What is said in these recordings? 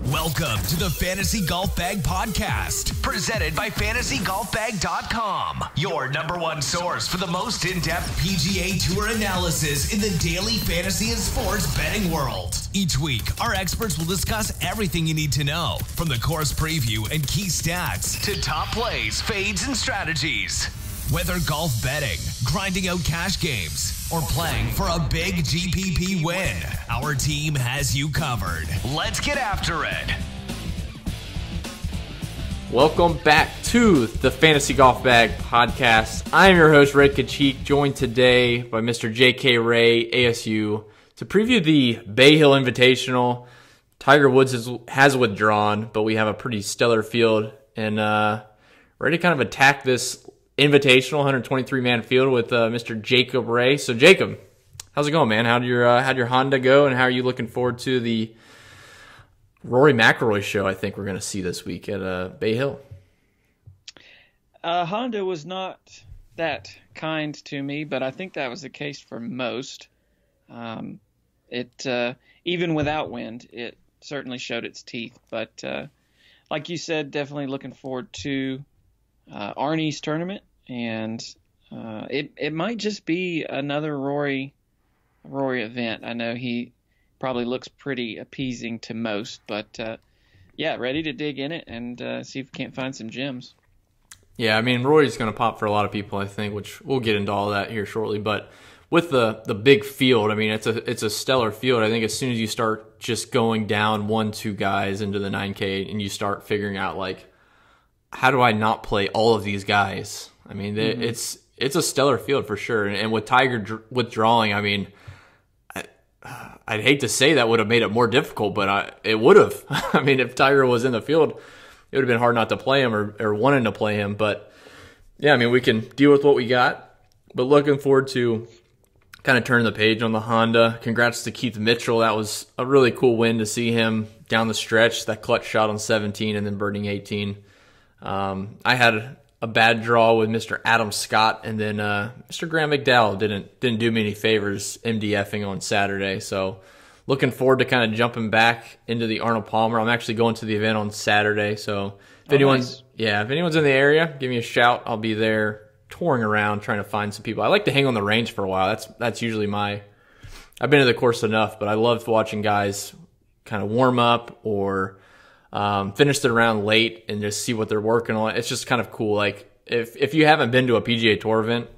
Welcome to the Fantasy Golf Bag Podcast, presented by FantasyGolfBag.com, your number one source for the most in-depth PGA Tour analysis in the daily fantasy and sports betting world. Each week, our experts will discuss everything you need to know, from the course preview and key stats to top plays, fades, and strategies. Whether golf betting, grinding out cash games, or playing for a big GPP win, our team has you covered. Let's get after it. Welcome back to the Fantasy Golf Bag Podcast. I am your host, Red Kachik, joined today by Mr. J.K. Ray, ASU, to preview the Bay Hill Invitational. Tiger Woods has withdrawn, but we have a pretty stellar field and ready to kind of attack this Invitational 123-man field with Mr. Jacob Ray. So, Jacob, how's it going, man? How'd your Honda go, and how are you looking forward to the Rory McIlroy show I think we're going to see this week at Bay Hill? Honda was not that kind to me, but I think that was the case for most. Even without wind, it certainly showed its teeth. But like you said, definitely looking forward to Arnie's tournament, and it might just be another Rory event. I know he probably looks pretty appeasing to most, but ready to dig in it and see if we can't find some gems. Yeah, I mean, Rory's going to pop for a lot of people, I think, which we'll get into all that here shortly. But with the big field, I mean, it's a stellar field. I think as soon as you start just going down 1-2 guys into the 9K and you start figuring out, like, how do I not play all of these guys? I mean, it's a stellar field for sure. And with Tiger withdrawing, I mean, I'd hate to say that would have made it more difficult, but it would have. I mean, if Tiger was in the field, it would have been hard not to play him or wanting to play him. But, yeah, I mean, we can deal with what we got. But looking forward to kind of turning the page on the Honda. Congrats to Keith Mitchell. That was a really cool win to see him down the stretch, that clutch shot on 17 and then birding 18. I had a bad draw with Mr. Adam Scott, and then Mr. Graham McDowell didn't do me any favors MDFing on Saturday. So looking forward to kind of jumping back into the Arnold Palmer. I'm actually going to the event on Saturday, so if anyone's in the area, give me a shout. I'll be there touring around trying to find some people. I like to hang on the range for a while. That's usually I've been to the course enough, but I love watching guys kind of warm up or finish the round late and just see what they're working on. It's just kind of cool. Like if you haven't been to a PGA Tour event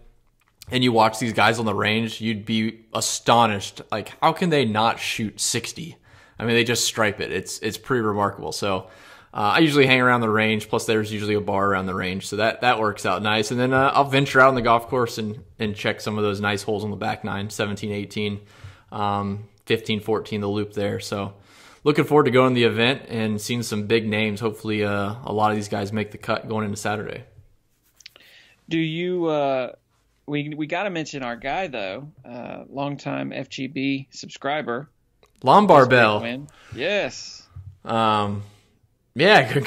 and you watch these guys on the range, you'd be astonished. Like, how can they not shoot 60? I mean, they just stripe it. It's pretty remarkable. So I usually hang around the range. Plus, there's usually a bar around the range, so that works out nice. And then I'll venture out on the golf course and check some of those nice holes on the back nine, 17, 18, 15, 14, the loop there. So looking forward to going to the event and seeing some big names. Hopefully a lot of these guys make the cut going into Saturday. Do you we got to mention our guy, though, longtime FGB subscriber. Lombard Bell. Yes. Yeah,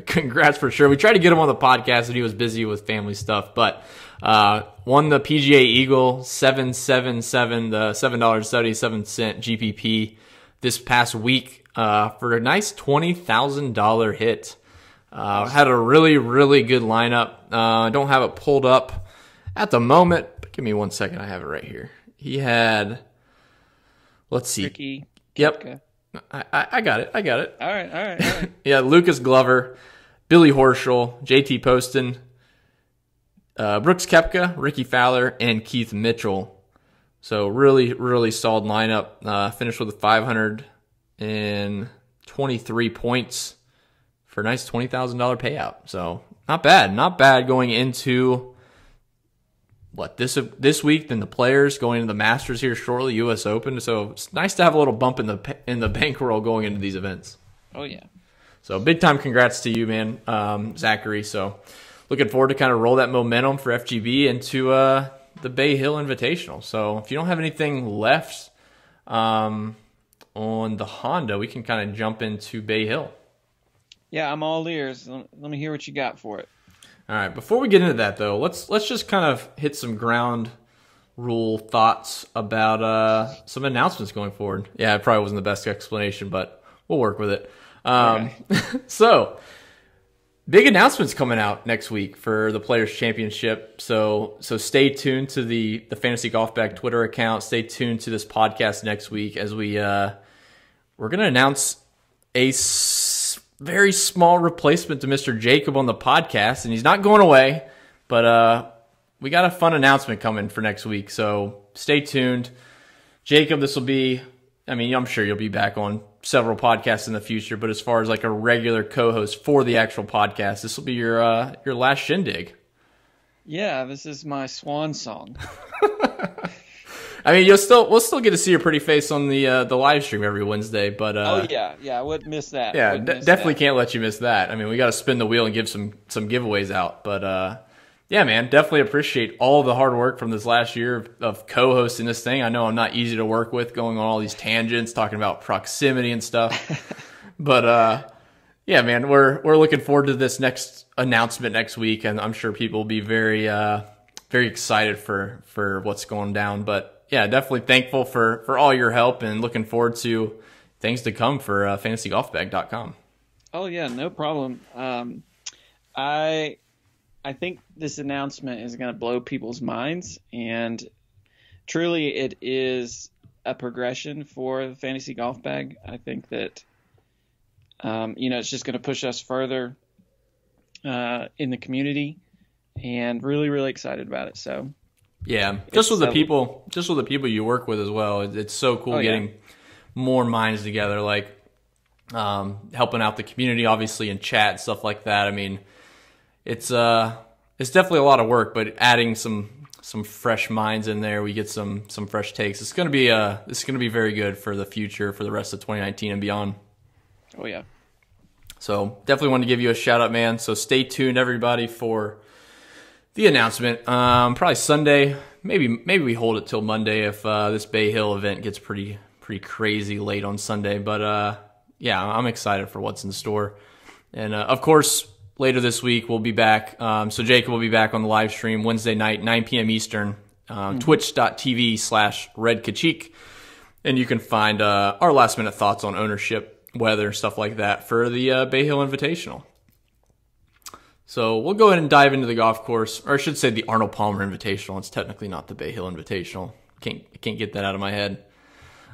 congrats for sure. We tried to get him on the podcast and he was busy with family stuff, but won the PGA Eagle 777, the $7.77 GPP this past week for a nice $20,000 hit. Had a really, really good lineup. I don't have it pulled up at the moment, but give me 1 second. I have it right here. He had, let's see. Ricky. Yep. Kepka. I got it. All right. Yeah, Lucas Glover, Billy Horschel, JT Poston, Brooks Koepka, Ricky Fowler, and Keith Mitchell. So really, really solid lineup. Finished with 523 points for a nice $20,000 payout. So not bad going into this week, then the Players, going into the Masters here shortly, U.S. Open. So it's nice to have a little bump in the bankroll going into these events. Oh yeah. So big time congrats to you, man, Zachary. So looking forward to kind of roll that momentum for FGB into the Bay Hill Invitational. So if you don't have anything left on the Honda, we can kind of jump into Bay Hill. Yeah, I'm all ears. Let me hear what you got for it. All right, before we get into that, though, let's just kind of hit some ground rule thoughts about some announcements going forward. Yeah, it probably wasn't the best explanation, but We'll work with it. Okay. So, big announcements coming out next week for the Players Championship. So stay tuned to the Fantasy Golf Bag Twitter account. Stay tuned to this podcast next week as we're going to announce a very small replacement to Mr. Jacob on the podcast, and he's not going away, but we got a fun announcement coming for next week. So stay tuned. Jacob, this will be, I mean, I'm sure you'll be back on several podcasts in the future, but as far as like a regular co-host for the actual podcast, this will be your last shindig. Yeah, this is my swan song. I mean, we'll still get to see your pretty face on the live stream every Wednesday, but oh yeah, I wouldn't miss that. Yeah, definitely can't let you miss that. I mean, we got to spin the wheel and give some giveaways out, but yeah, man, definitely appreciate all the hard work from this last year of co-hosting this thing. I know I'm not easy to work with, going on all these tangents, talking about proximity and stuff. But yeah, man, we're looking forward to this next announcement next week, and I'm sure people will be very very excited for what's going down. But yeah, definitely thankful for all your help, and looking forward to things to come for fantasygolfbag.com. Oh yeah, no problem. I think this announcement is going to blow people's minds, and truly it is a progression for the Fantasy Golf Bag. I think that, it's just going to push us further in the community, and really, really excited about it. So, yeah, just with the people you work with as well. It's so cool getting more minds together, like helping out the community, obviously, in chat and stuff like that. I mean, it's definitely a lot of work, but adding some fresh minds in there, we get some fresh takes. It's gonna be very good for the future, for the rest of 2019 and beyond. Oh yeah. So definitely want to give you a shout out, man. So stay tuned, everybody, for the announcement. Probably Sunday. Maybe we hold it till Monday if this Bay Hill event gets pretty crazy late on Sunday. But yeah, I'm excited for what's in store, and of course, later this week, we'll be back. So Jacob will be back on the live stream Wednesday night, 9 p.m. Eastern, twitch.tv/redkachik. And you can find our last-minute thoughts on ownership, weather, stuff like that for the Bay Hill Invitational. So we'll go ahead and dive into the golf course, or I should say the Arnold Palmer Invitational. It's technically not the Bay Hill Invitational. Can't get that out of my head.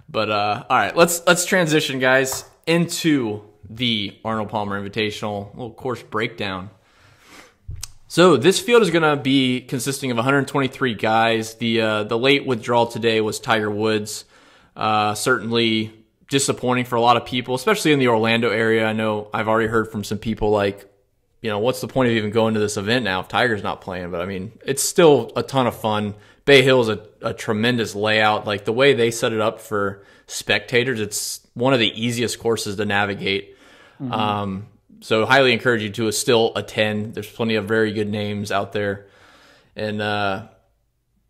But all right, let's transition, guys, into the Arnold Palmer Invitational, little course breakdown. So this field is going to be consisting of 123 guys. The late withdrawal today was Tiger Woods. Certainly disappointing for a lot of people, especially in the Orlando area. I know I've already heard from some people like, what's the point of even going to this event now if Tiger's not playing? But I mean, it's still a ton of fun. Bay Hill is a tremendous layout. Like the way they set it up for spectators, it's one of the easiest courses to navigate. Mm-hmm. So highly encourage you to still attend. There's plenty of very good names out there. And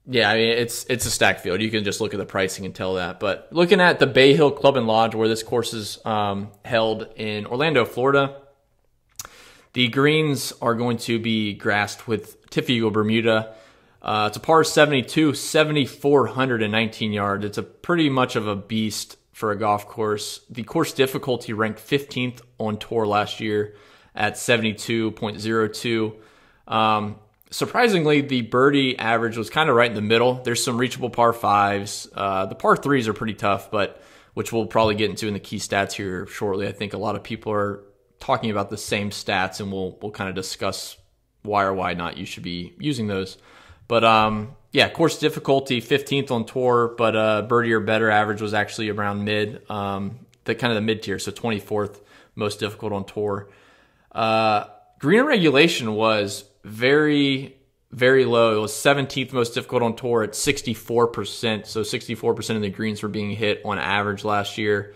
yeah, I mean, it's a stacked field. You can just look at the pricing and tell that. But looking at the Bay Hill Club and Lodge, where this course is held in Orlando, Florida, the greens are going to be grassed with Tiffigo Bermuda. It's a par 72, 7,419 yards. It's a pretty much of a beast for a golf course. The course difficulty ranked 15th on tour last year at 72.02. Surprisingly, the birdie average was kind of right in the middle. There's some reachable par fives. The par threes are pretty tough, but which we'll probably get into in the key stats here shortly. I think a lot of people are talking about the same stats, and we'll kind of discuss why or why not you should be using those. But yeah, course difficulty 15th on tour, but birdie or better average was actually around mid, the mid tier, so 24th most difficult on tour. Green regulation was very, very low. It was 17th most difficult on tour at 64%. So 64% of the greens were being hit on average last year.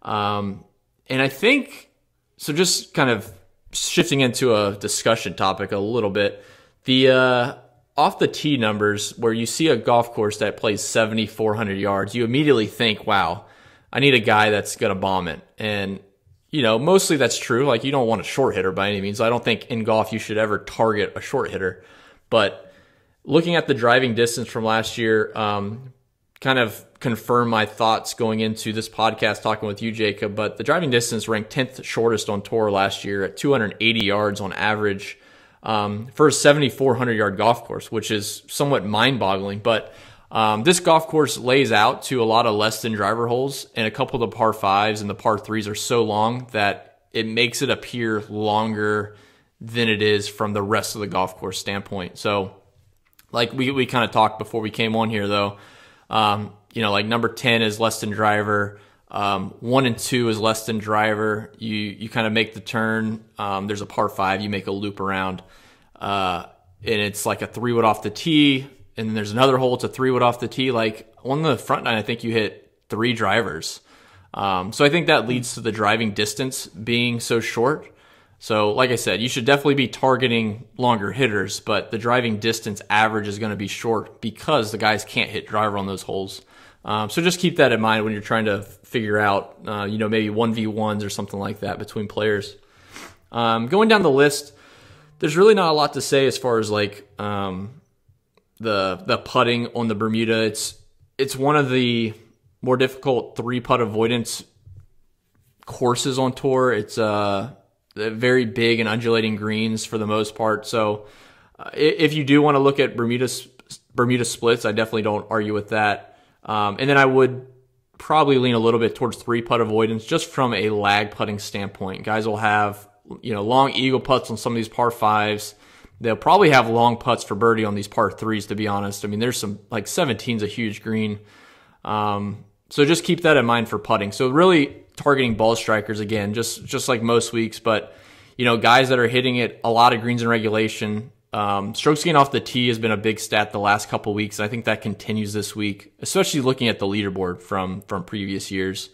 And I think, so just kind of shifting into a discussion topic a little bit, the off the tee numbers, where you see a golf course that plays 7,400 yards, you immediately think, wow, I need a guy that's going to bomb it. And, mostly that's true. Like, you don't want a short hitter by any means. I don't think in golf you should ever target a short hitter. But looking at the driving distance from last year, kind of confirm my thoughts going into this podcast talking with you, Jacob, but the driving distance ranked 10th shortest on tour last year at 280 yards on average for a 7,400-yard golf course, which is somewhat mind-boggling. But this golf course lays out to a lot of less than driver holes, and a couple of the par 5s and the par 3s are so long that it makes it appear longer than it is from the rest of the golf course standpoint. So like we kind of talked before we came on here, though, like number 10 is less than driver. 1 and 2 is less than driver. You kind of make the turn. There's a par 5. You make a loop around, and it's like a 3-wood off the tee. And then there's another hole. It's a 3-wood off the tee. Like on the front nine, I think you hit 3 drivers. So I think that leads to the driving distance being so short. So like I said, you should definitely be targeting longer hitters, but the driving distance average is going to be short because the guys can't hit driver on those holes. So just keep that in mind when you're trying to figure out, maybe 1v1s or something like that between players. Going down the list, there's really not a lot to say as far as like the putting on the Bermuda. It's one of the more difficult 3-putt avoidance courses on tour. It's very big and undulating greens for the most part. So if you do want to look at Bermuda splits, I definitely don't argue with that. And then I would probably lean a little bit towards 3-putt avoidance just from a lag putting standpoint. Guys will have, long eagle putts on some of these par 5s. They'll probably have long putts for birdie on these par 3s, to be honest. I mean, there's some, like 17's a huge green. So just keep that in mind for putting. So really targeting ball strikers again, just like most weeks, but guys that are hitting it a lot of greens in regulation. Strokes gained off the tee has been a big stat the last couple of weeks. I think that continues this week, especially looking at the leaderboard from previous years.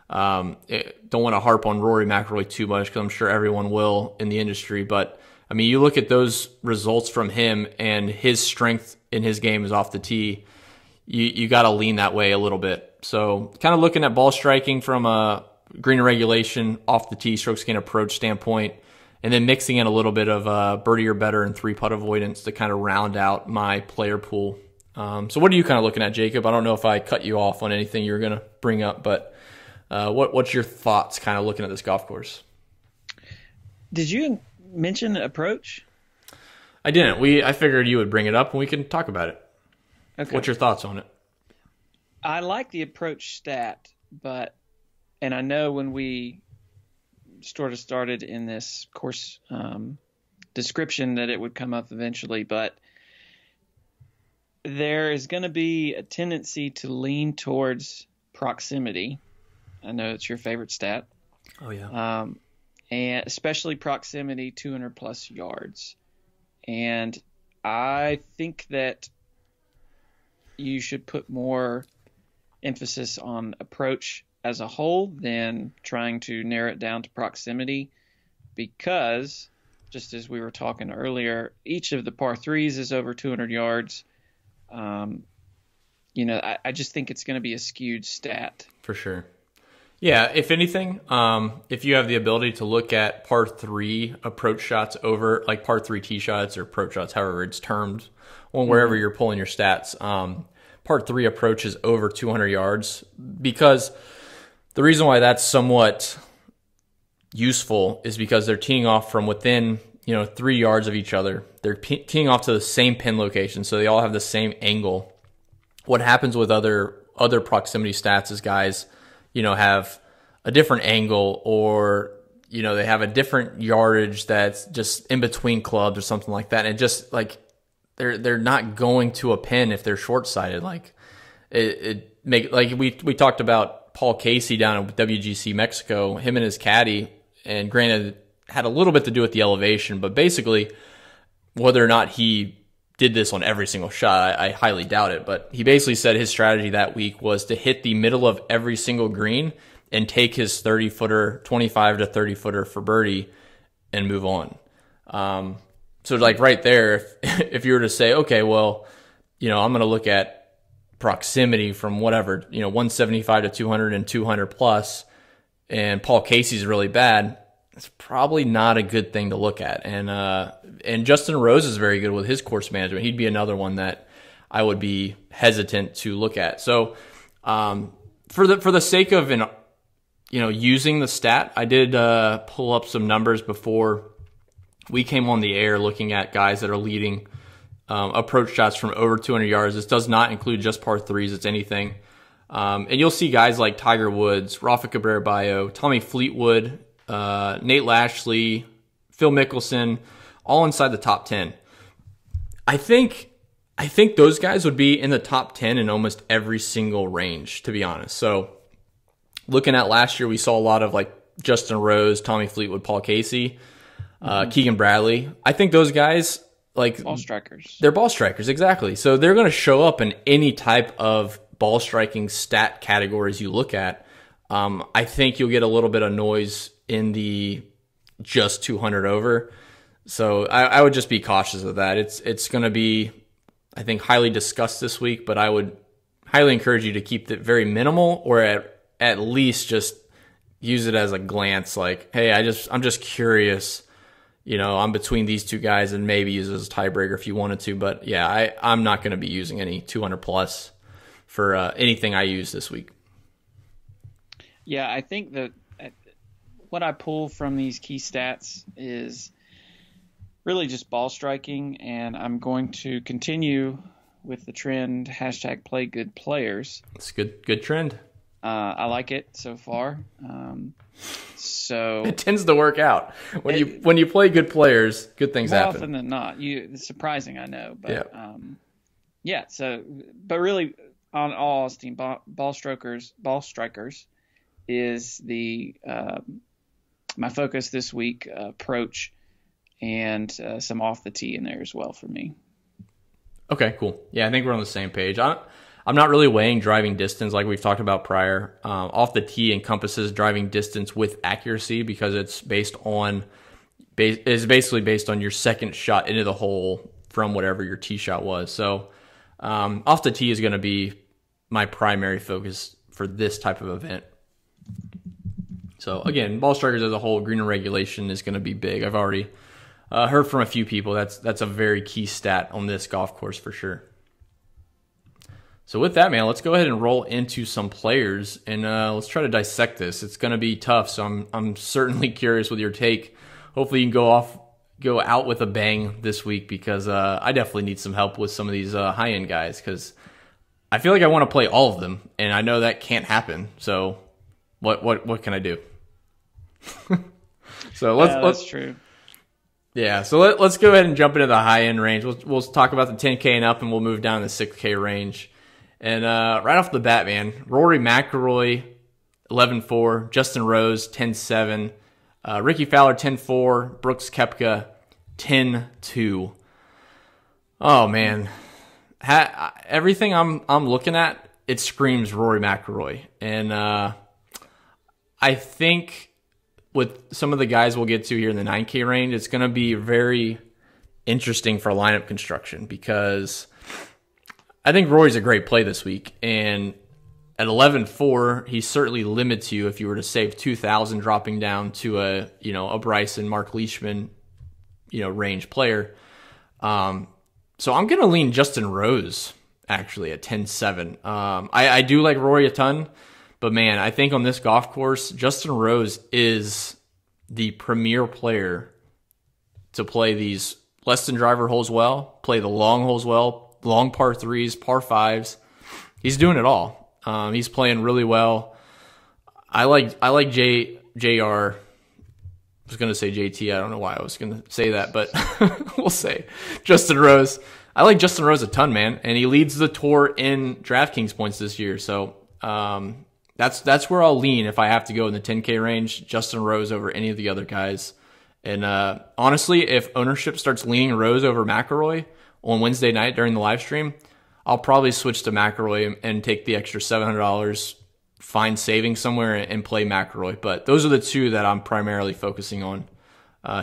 Don't want to harp on Rory McIlroy too much because I'm sure everyone will in the industry, but I mean, you look at those results from him and his strength in his game is off the tee. You got to lean that way a little bit. So kind of looking at ball striking from a green and regulation, off the tee, strokes gained approach standpoint, and then mixing in a little bit of birdie or better and 3-putt avoidance to kind of round out my player pool. So what are you kind of looking at, Jacob? I don't know if I cut you off on anything you were going to bring up, but what's your thoughts kind of looking at this golf course? Did you mention approach? I didn't. I figured you would bring it up and we can talk about it. Okay. What's your thoughts on it? I like the approach stat, and I know when we sort of started in this course description that it would come up eventually, but there is going to be a tendency to lean towards proximity. I know it's your favorite stat. Oh, yeah. And especially proximity 200 plus yards. And I think that you should put more emphasis on approach as a whole than trying to narrow it down to proximity, because just as we were talking earlier, each of the par 3s is over 200 yards. I just think it's going to be a skewed stat. For sure. Yeah, if anything, if you have the ability to look at par 3 approach shots over, like par 3 tee shots or approach shots, however it's termed, or wherever you're pulling your stats, par 3 approach is over 200 yards, because the reason why that's somewhat useful is because they're teeing off from within 3 yards of each other. They're teeing off to the same pin location, so they all have the same angle. What happens with other proximity stats is guys have a different angle, or they have a different yardage that's just in between clubs or something like that, and it just like they're not going to a pin if they're short-sighted. Like we talked about Paul Casey down at WGC Mexico, him and his caddy, and granted had a little bit to do with the elevation, but basically whether or not he did this on every single shot, I highly doubt it, but he basically said his strategy that week was to hit the middle of every single green and take his 30-footer, 25 to 30-footer for birdie and move on. So like right there, if you were to say, okay, well, I'm going to look at proximity from whatever, 175 to 200 and 200 plus, and Paul Casey's really bad, it's probably not a good thing to look at. And Justin Rose is very good with his course management. He'd be another one that I would be hesitant to look at. So for the sake of using the stat, I did pull up some numbers before we came on the air, looking at guys that are leading approach shots from over 200 yards. This does not include just par threes. It's anything. And you'll see guys like Tiger Woods, Rafa Cabrera-Bello, Tommy Fleetwood, Nate Lashley, Phil Mickelson, all inside the top 10. I think those guys would be in the top 10 in almost every single range, to be honest. So looking at last year, we saw a lot of like Justin Rose, Tommy Fleetwood, Paul Casey, Keegan Bradley. I think those guys, like, ball strikers. They're ball strikers, exactly. So they're going to show up in any type of ball striking stat categories you look at. I think you'll get a little bit of noise in the just 200 over. So I would just be cautious of that. It's going to be, I think, highly discussed this week, but I would highly encourage you to keep it very minimal, or at least just use it as a glance. Like, hey, I'm just curious. I'm between these two guys, and maybe use it as a tiebreaker if you wanted to. But yeah, I'm not going to be using any 200 plus for anything I use this week. Yeah, I think that what I pull from these key stats is really just ball striking, and I'm going to continue with the trend #PlayGoodPlayers. It's a good trend. I like it so far. So it tends to work out when you play good players. Good things happen. More often than not. It's surprising, I know, but yeah. So, but really, on all esteem, ball strikers is the my focus this week. Approach and some off the tee in there as well for me. Okay, cool. Yeah, I think we're on the same page. I'm not really weighing driving distance like we've talked about prior. Off the tee encompasses driving distance with accuracy, because it's basically based on your second shot into the hole from whatever your tee shot was. So off the tee is going to be my primary focus for this type of event. So again, ball strikers as a whole, green and regulation is going to be big. I've already heard from a few people that's a very key stat on this golf course for sure. So with that, man, let's go ahead and roll into some players, and let's try to dissect this. It's going to be tough, so I'm certainly curious with your take. Hopefully you can go out with a bang this week, because I definitely need some help with some of these high-end guys, because I feel like I want to play all of them, and I know that can't happen. So what can I do? So that's true. Yeah, so let's go ahead and jump into the high-end range. We'll talk about the 10K and up, and we'll move down to the 6K range. And right off the bat, man, Rory McIlroy, 11-4, Justin Rose, 10-7, Ricky Fowler, 10-4, Brooks Koepka, 10-2. Oh, man. Everything I'm looking at, it screams Rory McIlroy. And I think with some of the guys we'll get to here in the 9K range, it's going to be very interesting for lineup construction, because I think Rory's a great play this week, and at 11-4, he certainly limits you if you were to save 2,000 dropping down to a Bryson, Mark Leishman, range player. So I'm going to lean Justin Rose actually at 10-7. I do like Rory a ton, but man, I think on this golf course, Justin Rose is the premier player to play these less than driver holes well, play the long holes well, long par threes, par fives. He's doing it all. He's playing really well. I like JR. I was going to say JT. I don't know why I was going to say that, but we'll say Justin Rose. I like Justin Rose a ton, man, and he leads the tour in DraftKings points this year. So that's where I'll lean if I have to go in the 10K range. Justin Rose over any of the other guys. And honestly, if ownership starts leaning Rose over McIlroy on Wednesday night during the live stream, I'll probably switch to McIlroy and take the extra $700, find savings somewhere, and play McIlroy. But those are the two that I'm primarily focusing on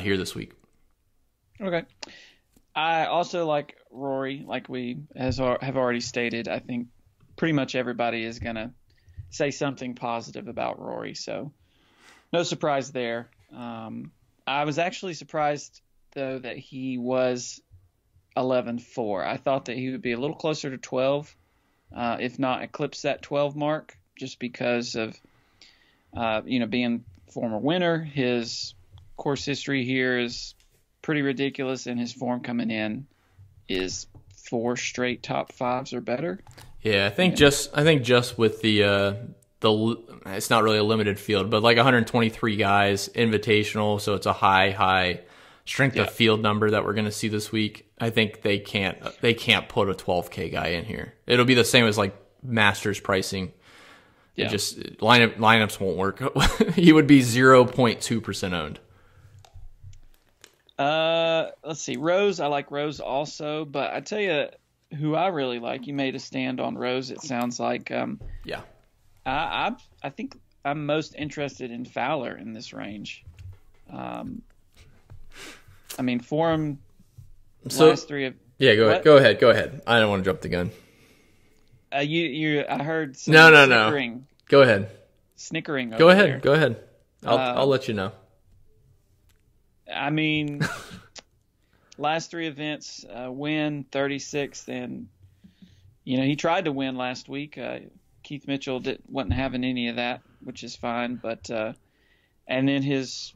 here this week. Okay. I also like Rory, like we have already stated. I think pretty much everybody is going to say something positive about Rory, so no surprise there. I was actually surprised, though, that he was 11-4. I thought that he would be a little closer to 12, if not eclipse that 12 mark, just because of being former winner. His course history here is pretty ridiculous, and his form coming in is 4 straight top 5s or better. Yeah, I think just with the it's not really a limited field, but like 123 guys, invitational, so it's a high strength of field number that we're going to see this week. I think they can't put a 12K guy in here. It'll be the same as like Masters pricing. Yeah. It just lineups won't work. He would be 0.2% owned. Let's see. Rose, I like Rose also, but I tell you who I really like. You made a stand on Rose, it sounds like. Yeah. I think I'm most interested in Fowler in this range. For him, last 3 of... Yeah, go ahead. I don't want to jump the gun. I heard some No. snickering. Go ahead. Snickering. Go ahead. I'll let you know. Last 3 events, win 36th, and he tried to win last week. Keith Mitchell wasn't having any of that, which is fine. But and then his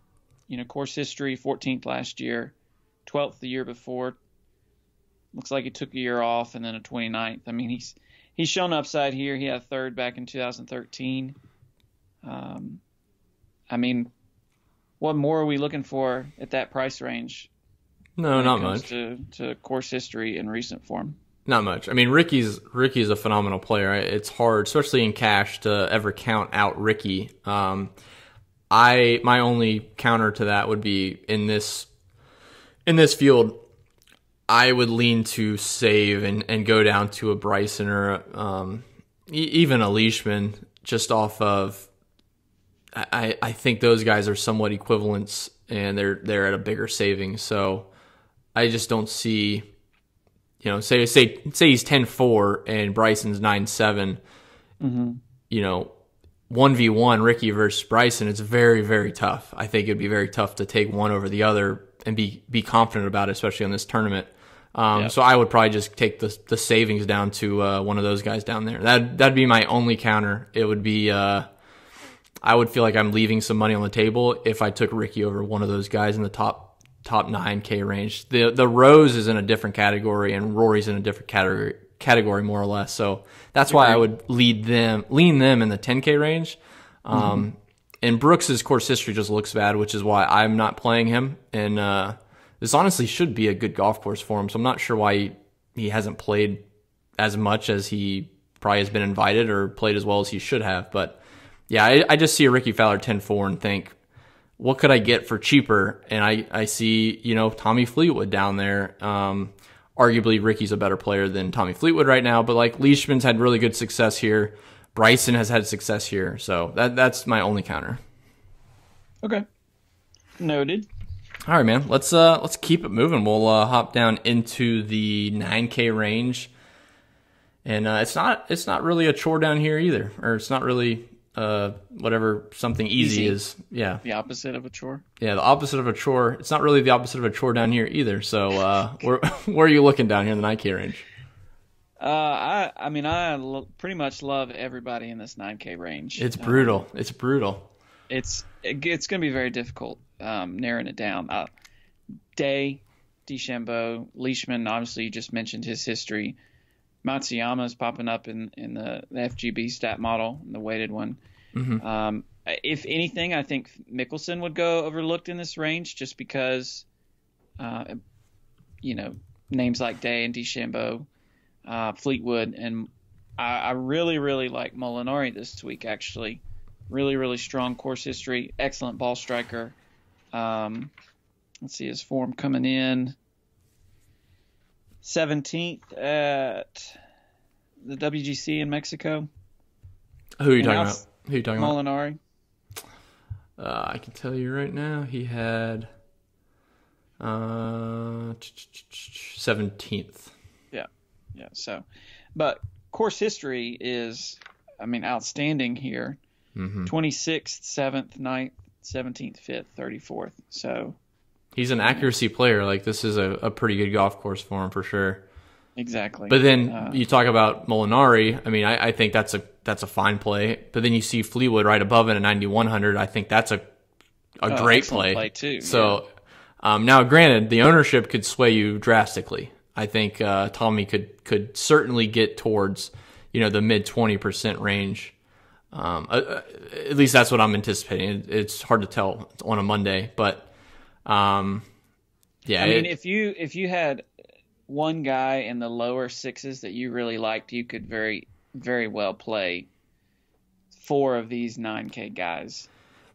course history: 14th last year, 12th the year before. Looks like he took a year off, and then a 29th. He's shown upside here. He had a 3rd back in 2013. What more are we looking for at that price range? No, not much. To course history and recent form. Not much. Ricky's a phenomenal player. It's hard, especially in cash, to ever count out Ricky. My only counter to that would be in this field, I would lean to save and go down to a Bryson or even a Leishman, just off of. I think those guys are somewhat equivalents, and they're at a bigger savings. So I just don't see. Say he's 10-4 and Bryson's 9-7. Mm-hmm. 1v1 Ricky versus Bryson, it's very, very tough. I think it'd be very tough to take one over the other and be confident about it, especially on this tournament. So I would probably just take the savings down to one of those guys down there. That'd be my only counter. It would be I would feel like I'm leaving some money on the table if I took Ricky over one of those guys in the top 9K range. The Rose is in a different category and Rory's in a different category more or less. So that's why I would lean them in the 10K range. And Brooks's course history just looks bad, which is why I'm not playing him. And this honestly should be a good golf course for him. So I'm not sure why he hasn't played as much as he probably has been invited or played as well as he should have. But yeah, I just see a Ricky Fowler 10-4 and think, what could I get for cheaper? And I see, Tommy Fleetwood down there. Arguably, Ricky's a better player than Tommy Fleetwood right now, but like Leishman's had really good success here. Bryson has had success here, so that's my only counter. Okay, noted. All right, man. Let's keep it moving. We'll hop down into the 9K range, and it's not really a chore down here either, or it's not really. Whatever something easy is. Yeah. The opposite of a chore. Yeah, the opposite of a chore. It's not really the opposite of a chore down here either. So where are you looking down here in the 9K range? I pretty much love everybody in this 9K range. It's brutal. It's brutal. It's going to be very difficult narrowing it down. Day, DeChambeau, Leishman, obviously you just mentioned his history. Matsuyama is popping up in the FGB stat model, the weighted one. Mm-hmm. If anything, I think Mickelson would go overlooked in this range just because, names like Day and DeChambeau, Fleetwood, and I really, really like Molinari this week, actually. Really, really strong course history, excellent ball striker. Let's see his form coming in. 17th at the WGC in Mexico. Who are you talking about? Molinari. I can tell you right now, he had 17th. Yeah. So, but course history is, outstanding here. Mm-hmm. 26th, 7th, 9th, 17th, 5th, 34th. So, He's an accuracy player. Like, this is a pretty good golf course for him for sure. Exactly. But then you talk about Molinari. I mean, I think that's a fine play. But then you see Fleetwood right above it at 9,100. I think that's a great play too. So now, granted, the ownership could sway you drastically. I think Tommy could certainly get towards the mid 20% range. At least that's what I'm anticipating. It's hard to tell on a Monday, but yeah. I mean, if you had one guy in the lower sixes that you really liked, you could very, very well play 4 of these 9K guys.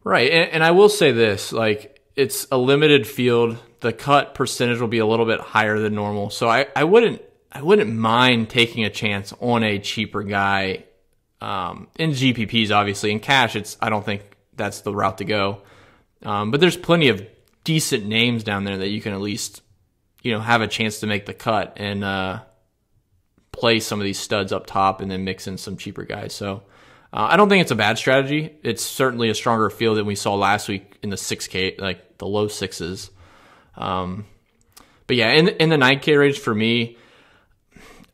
Right, and I will say this, like, it's a limited field. The cut percentage will be a little bit higher than normal, so I wouldn't mind taking a chance on a cheaper guy in GPPs. Obviously, in cash, I don't think that's the route to go. But there's plenty of decent names down there that you can at least have a chance to make the cut and play some of these studs up top and then mix in some cheaper guys. So I don't think it's a bad strategy. It's certainly a stronger field than we saw last week in the 6K, like the low sixes. But yeah, in the 9K range for me,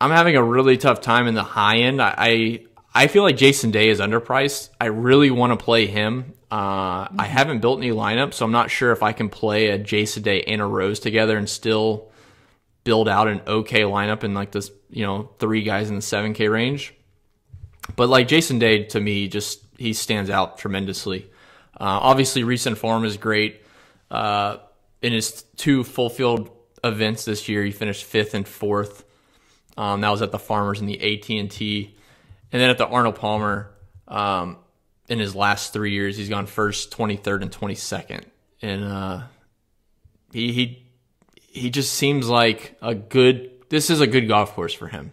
I'm having a really tough time in the high end. I feel like Jason Day is underpriced. I really want to play him. I haven't built any lineup, so I'm not sure if I can play a Jason Day and a Rose together and still build out an okay lineup in like this, 3 guys in the 7K range. But like Jason Day, to me, he stands out tremendously. Obviously, recent form is great. In his 2 full field events this year, he finished 5th and 4th. That was at the Farmers and the AT&T. And then at the Arnold Palmer, in his last 3 years, he's gone 1st, 23rd, and 22nd. And he just seems like this is a good golf course for him.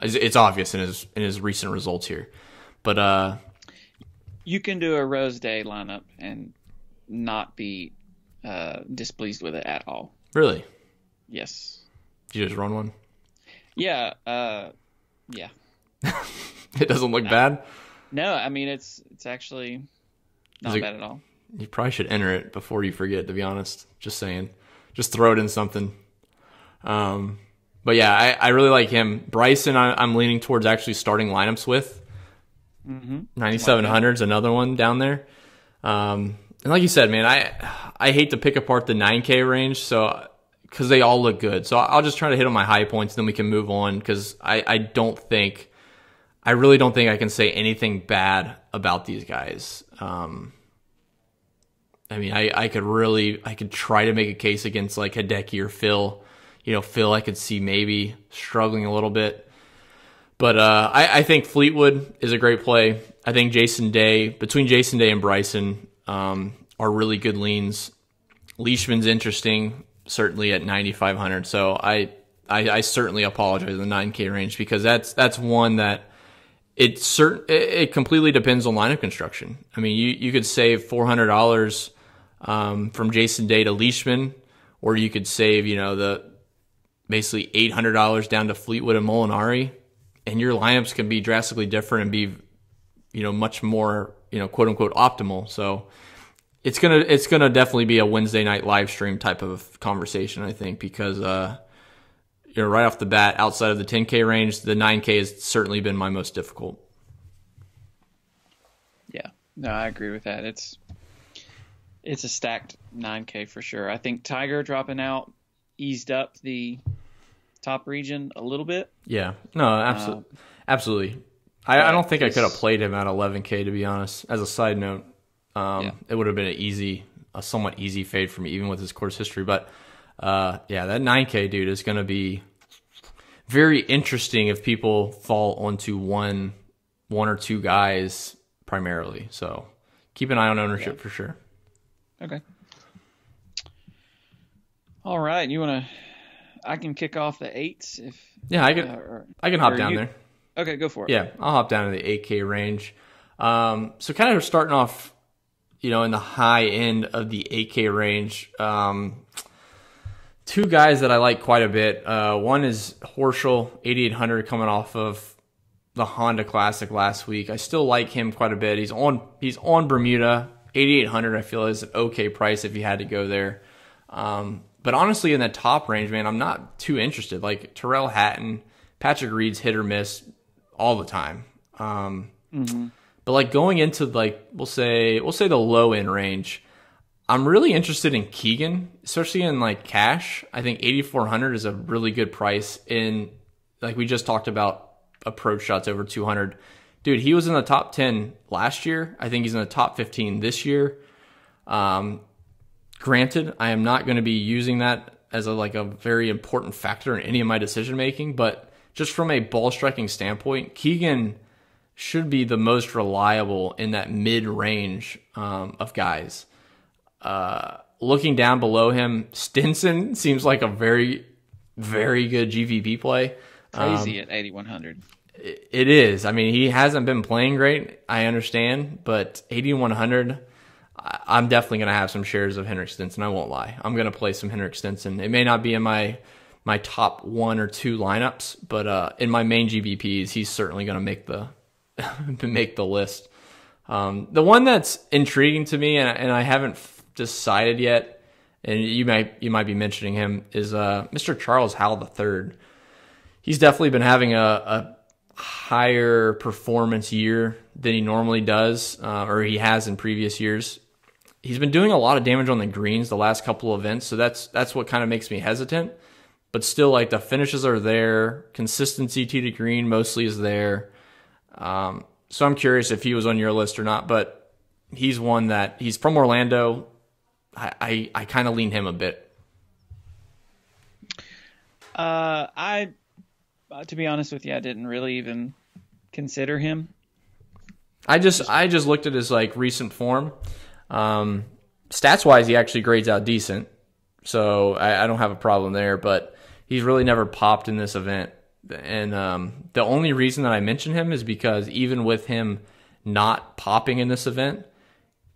It's obvious in his recent results here. But you can do a Rose Day lineup and not be displeased with it at all. Really? Yes. Did you just run one? Yeah. Yeah. It doesn't look bad? No, I mean, it's actually not bad at all. You probably should enter it before you forget, to be honest. Just saying. Just throw it in something. But yeah, I really like him. Bryson, I'm leaning towards actually starting lineups with. 9,700 is another one down there. And like you said, man, I hate to pick apart the 9K range, because they all look good. So I'll just try to hit on my high points, then we can move on, because I really don't think I can say anything bad about these guys. I mean, I could try to make a case against like Hideki or Phil. Phil I could see maybe struggling a little bit. But I think Fleetwood is a great play. I think between Jason Day and Bryson are really good leans. Leishman's interesting, certainly at 9,500. So I certainly apologize in the 9K range, because that's one that it completely depends on lineup construction. I mean, you could save $400 from Jason Day to Leishman, or you could save the basically $800 down to Fleetwood and Molinari, and your lineups can be drastically different and be much more quote unquote optimal. So it's gonna definitely be a Wednesday night live stream type of conversation, I think, because right off the bat, outside of the 10K range, the 9K has certainly been my most difficult. Yeah, no, I agree with that. It's a stacked 9K for sure. I think Tiger dropping out eased up the top region a little bit. Yeah, no, absolutely. I don't think I could have played him at 11K, to be honest. As a side note, it would have been a somewhat easy fade for me, even with his course history. But that 9K dude is going to be very interesting if people fall onto one or two guys primarily. So keep an eye on ownership for sure. Okay. All right, I can kick off the 8s if. Yeah, I can hop down there. Okay, go for it. Yeah, I'll hop down to the 8K range. So kind of starting off, in the high end of the 8K range. Two guys that I like quite a bit. One is Horschel, 8,800, coming off of the Honda Classic last week. I still like him quite a bit. He's on Bermuda. 8,800, I feel, is an okay price if you had to go there. But honestly, in that top range, man, I'm not too interested. Like Terrell Hatton, Patrick Reed's hit or miss all the time. But like going into like we'll say the low end range, I'm really interested in Keegan, especially in like cash. I think 8,400 is a really good price in, like we just talked about, approach shots over 200. Dude, he was in the top 10 last year. I think he's in the top 15 this year. Granted, I am not going to be using that as a very important factor in any of my decision making, but just from a ball striking standpoint, Keegan should be the most reliable in that mid range of guys. Looking down below him, Stinson seems like a very, very good GVP play. Crazy at 8,100. It is. I mean, he hasn't been playing great, I understand, but 8,100, I'm definitely going to have some shares of Henrik Stenson. I won't lie. I'm going to play some Henrik Stenson. It may not be in my top 1 or 2 lineups, but in my main GBPs, he's certainly going to make the list. The one that's intriguing to me, and I haven't decided yet, and you might be mentioning him, is Mr. Charles Howell III. He's definitely been having a higher performance year than he normally does, or he has in previous years. He's been doing a lot of damage on the greens the last couple of events, so that's what kind of makes me hesitant. But still, like, the finishes are there, consistency tee to green mostly is there. So I'm curious if he was on your list or not, but he's one that he's from Orlando. I kind of lean him a bit. To be honest with you, I didn't really even consider him. I just looked at his like recent form. Stats wise, he actually grades out decent, so I don't have a problem there. But he's really never popped in this event, and the only reason that I mention him is because even with him not popping in this event,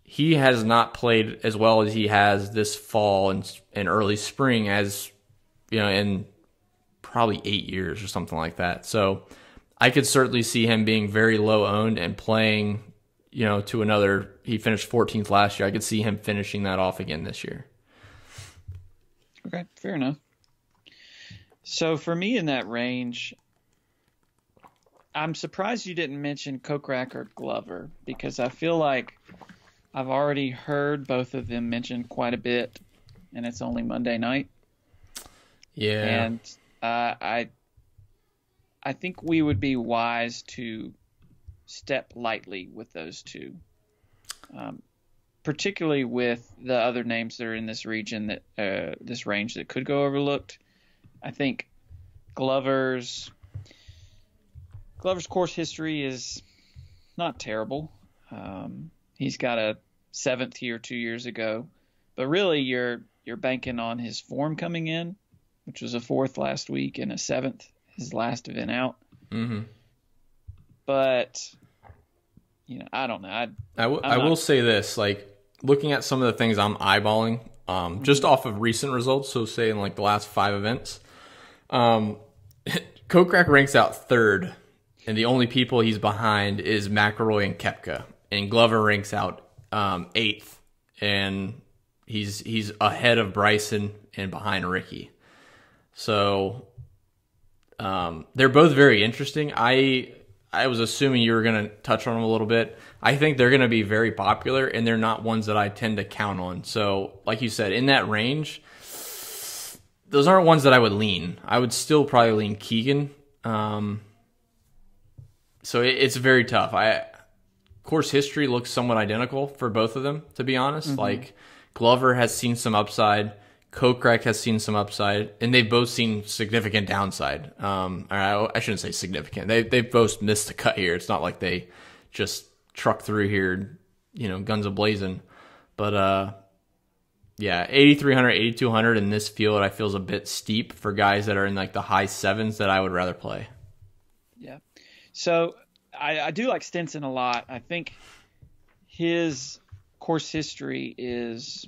he has not played as well as he has this fall and early spring, as you know, in probably 8 years or something like that. So I could certainly see him being very low owned and playing, you know, to another. He finished 14th last year. I could see him finishing that off again this year. Okay, fair enough. So for me in that range, I'm surprised you didn't mention Kokrak or Glover, because I feel like I've already heard both of them mentioned quite a bit, and it's only Monday night. Yeah. And I think we would be wise to step lightly with those two, particularly with the other names that are in this region this range that could go overlooked. I think Glover's course history is not terrible. He's got a 7th here 2 years ago, but really you're banking on his form coming in, which was a 4th last week and a 7th his last event out. Mm-hmm. But you know, I don't know. I will say this: like, looking at some of the things I'm eyeballing, just off of recent results. So say in like the last 5 events, Kokrak ranks out 3rd, and the only people he's behind is McIlroy and Koepka, and Glover ranks out 8th, and he's ahead of Bryson and behind Ricky. So they're both very interesting. I was assuming you were going to touch on them a little bit. I think they're going to be very popular, and they're not ones that I tend to count on. So, like you said, in that range, those aren't ones that I would lean. I would still probably lean Keegan. So it's very tough. Course history looks somewhat identical for both of them, to be honest. Mm-hmm. Like, Glover has seen some upside. Kokrak has seen some upside, and they've both seen significant downside. I shouldn't say significant. They've both missed the cut here. It's not like they just truck through here, you know, guns a-blazing. But, yeah, 8,300, 8,200 in this field I feel is a bit steep for guys that are in, like, the high 7s that I would rather play. Yeah. So I do like Stenson a lot. I think his course history is...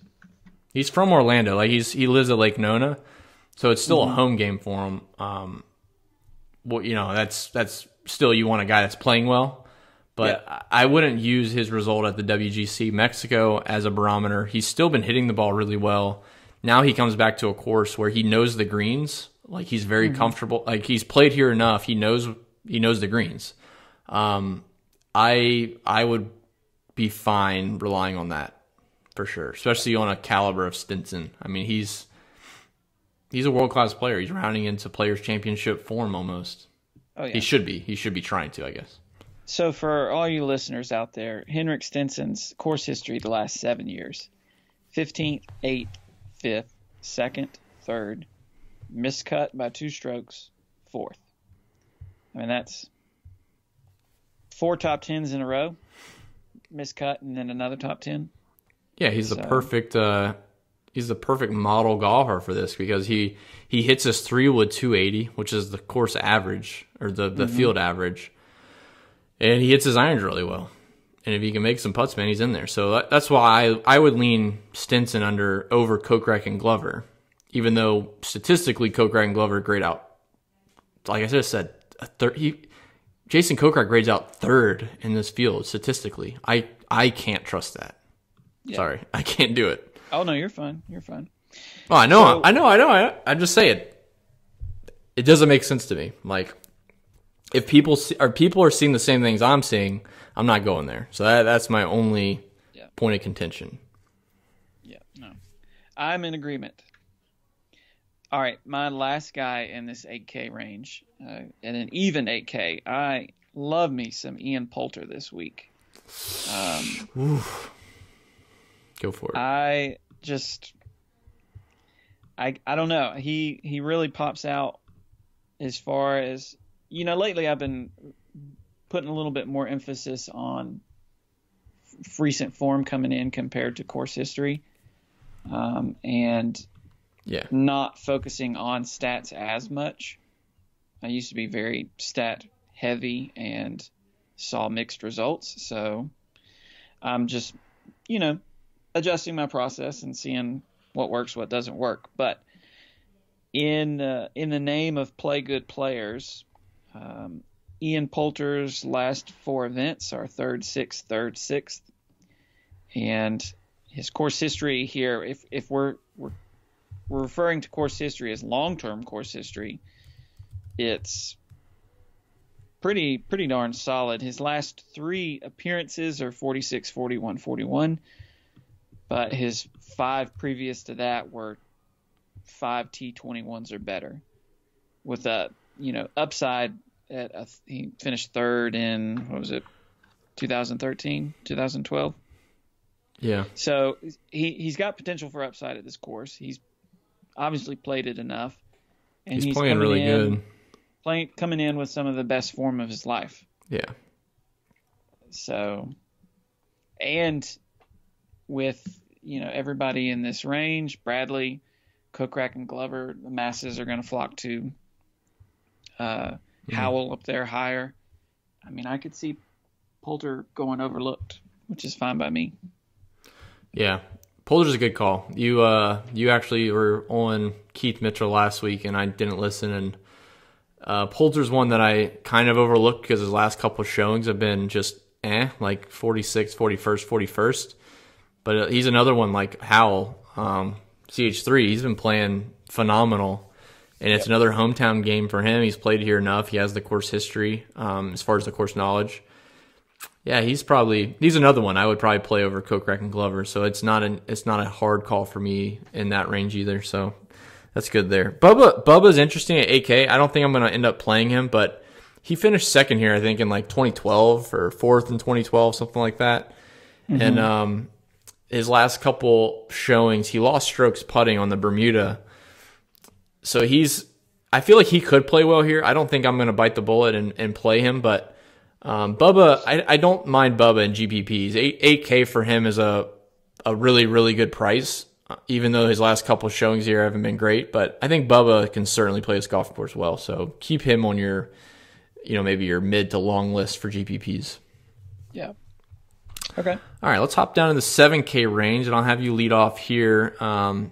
He's from Orlando. Like, he lives at Lake Nona, so it's still a home game for him. Well, you know, that's still, you want a guy that's playing well, but yeah. I wouldn't use his result at the WGC Mexico as a barometer. He's still been hitting the ball really well. Now he comes back to a course where he knows the greens. Like, he's very comfortable. Like, he's played here enough. He knows the greens. I would be fine relying on that for sure, especially on a caliber of Stinson. I mean, he's a world-class player. He's rounding into Players' Championship form almost. Oh, yeah. He should be. He should be trying to, I guess. So for all you listeners out there, Henrik Stenson's course history the last 7 years: 15th, 8th, 5th, 2nd, 3rd, miscut by 2 strokes, 4th. I mean, that's 4 top 10s in a row, miscut, and then another top 10. Yeah, he's the perfect model golfer for this, because he hits his 3-wood 280, which is the course average, or the field average, and he hits his irons really well. And if he can make some putts, man, he's in there. So that's why I would lean Stinson over Kokrak and Glover, even though statistically Kokrak and Glover grade out. Like I just said, Jason Kokrak grades out 3rd in this field statistically. I can't trust that. Yeah. Sorry, I can't do it. Oh no, you're fine. You're fine. Oh, I know. I'm just saying. It doesn't make sense to me. Like, if people are seeing the same things I'm seeing, I'm not going there. So that's my only point of contention. Yeah, no, I'm in agreement. All right, my last guy in this 8K range, and an even 8K. I love me some Ian Poulter this week. Go for it. I don't know. He really pops out as far as, lately I've been putting a little bit more emphasis on recent form coming in compared to course history. And not focusing on stats as much. I used to be very stat heavy and saw mixed results. So I'm just, adjusting my process and seeing what works, what doesn't work. But in the name of play good players, Ian Poulter's last 4 events are 3rd, 6th, 3rd, 6th, and his course history here. If we're referring to course history as long-term course history, it's pretty darn solid. His last 3 appearances are 46, 41, 41. But his 5 previous to that were 5 T21s or better, with a upside at he finished 3rd in 2013, 2012. Yeah. So he's got potential for upside at this course. He's obviously played it enough, and he's playing really good. Coming in with some of the best form of his life. Yeah. So, and with everybody in this range, Bradley, Kokrak, and Glover, the masses are going to flock to Howell up there higher. I mean, I could see Poulter going overlooked, which is fine by me. Yeah, Poulter's a good call. You actually were on Keith Mitchell last week, and I didn't listen. And Poulter's one that I kind of overlooked because his last couple of showings have been just like 46th, 41st, 41st. But he's another one like Howell, CH3. He's been playing phenomenal, and it's another hometown game for him. He's played here enough. He has the course history as far as the course knowledge. Yeah, he's another one I would probably play over Kokrak and Glover. So it's not a hard call for me in that range either. So that's good there. Bubba's interesting at 8K. I don't think I'm going to end up playing him, but he finished 2nd here, I think, in like 2012 or 4th in 2012, something like that. Mm-hmm. And his last couple showings, he lost strokes putting on the Bermuda. So I feel like he could play well here. I don't think I'm going to bite the bullet and play him, but Bubba, I don't mind Bubba in GPPs. 8K for him is a really, really good price, even though his last couple showings here haven't been great. But I think Bubba can certainly play this golf course well. So keep him on your, maybe your mid to long list for GPPs. Yeah. Okay. All right, let's hop down to the 7K range, and I'll have you lead off here. And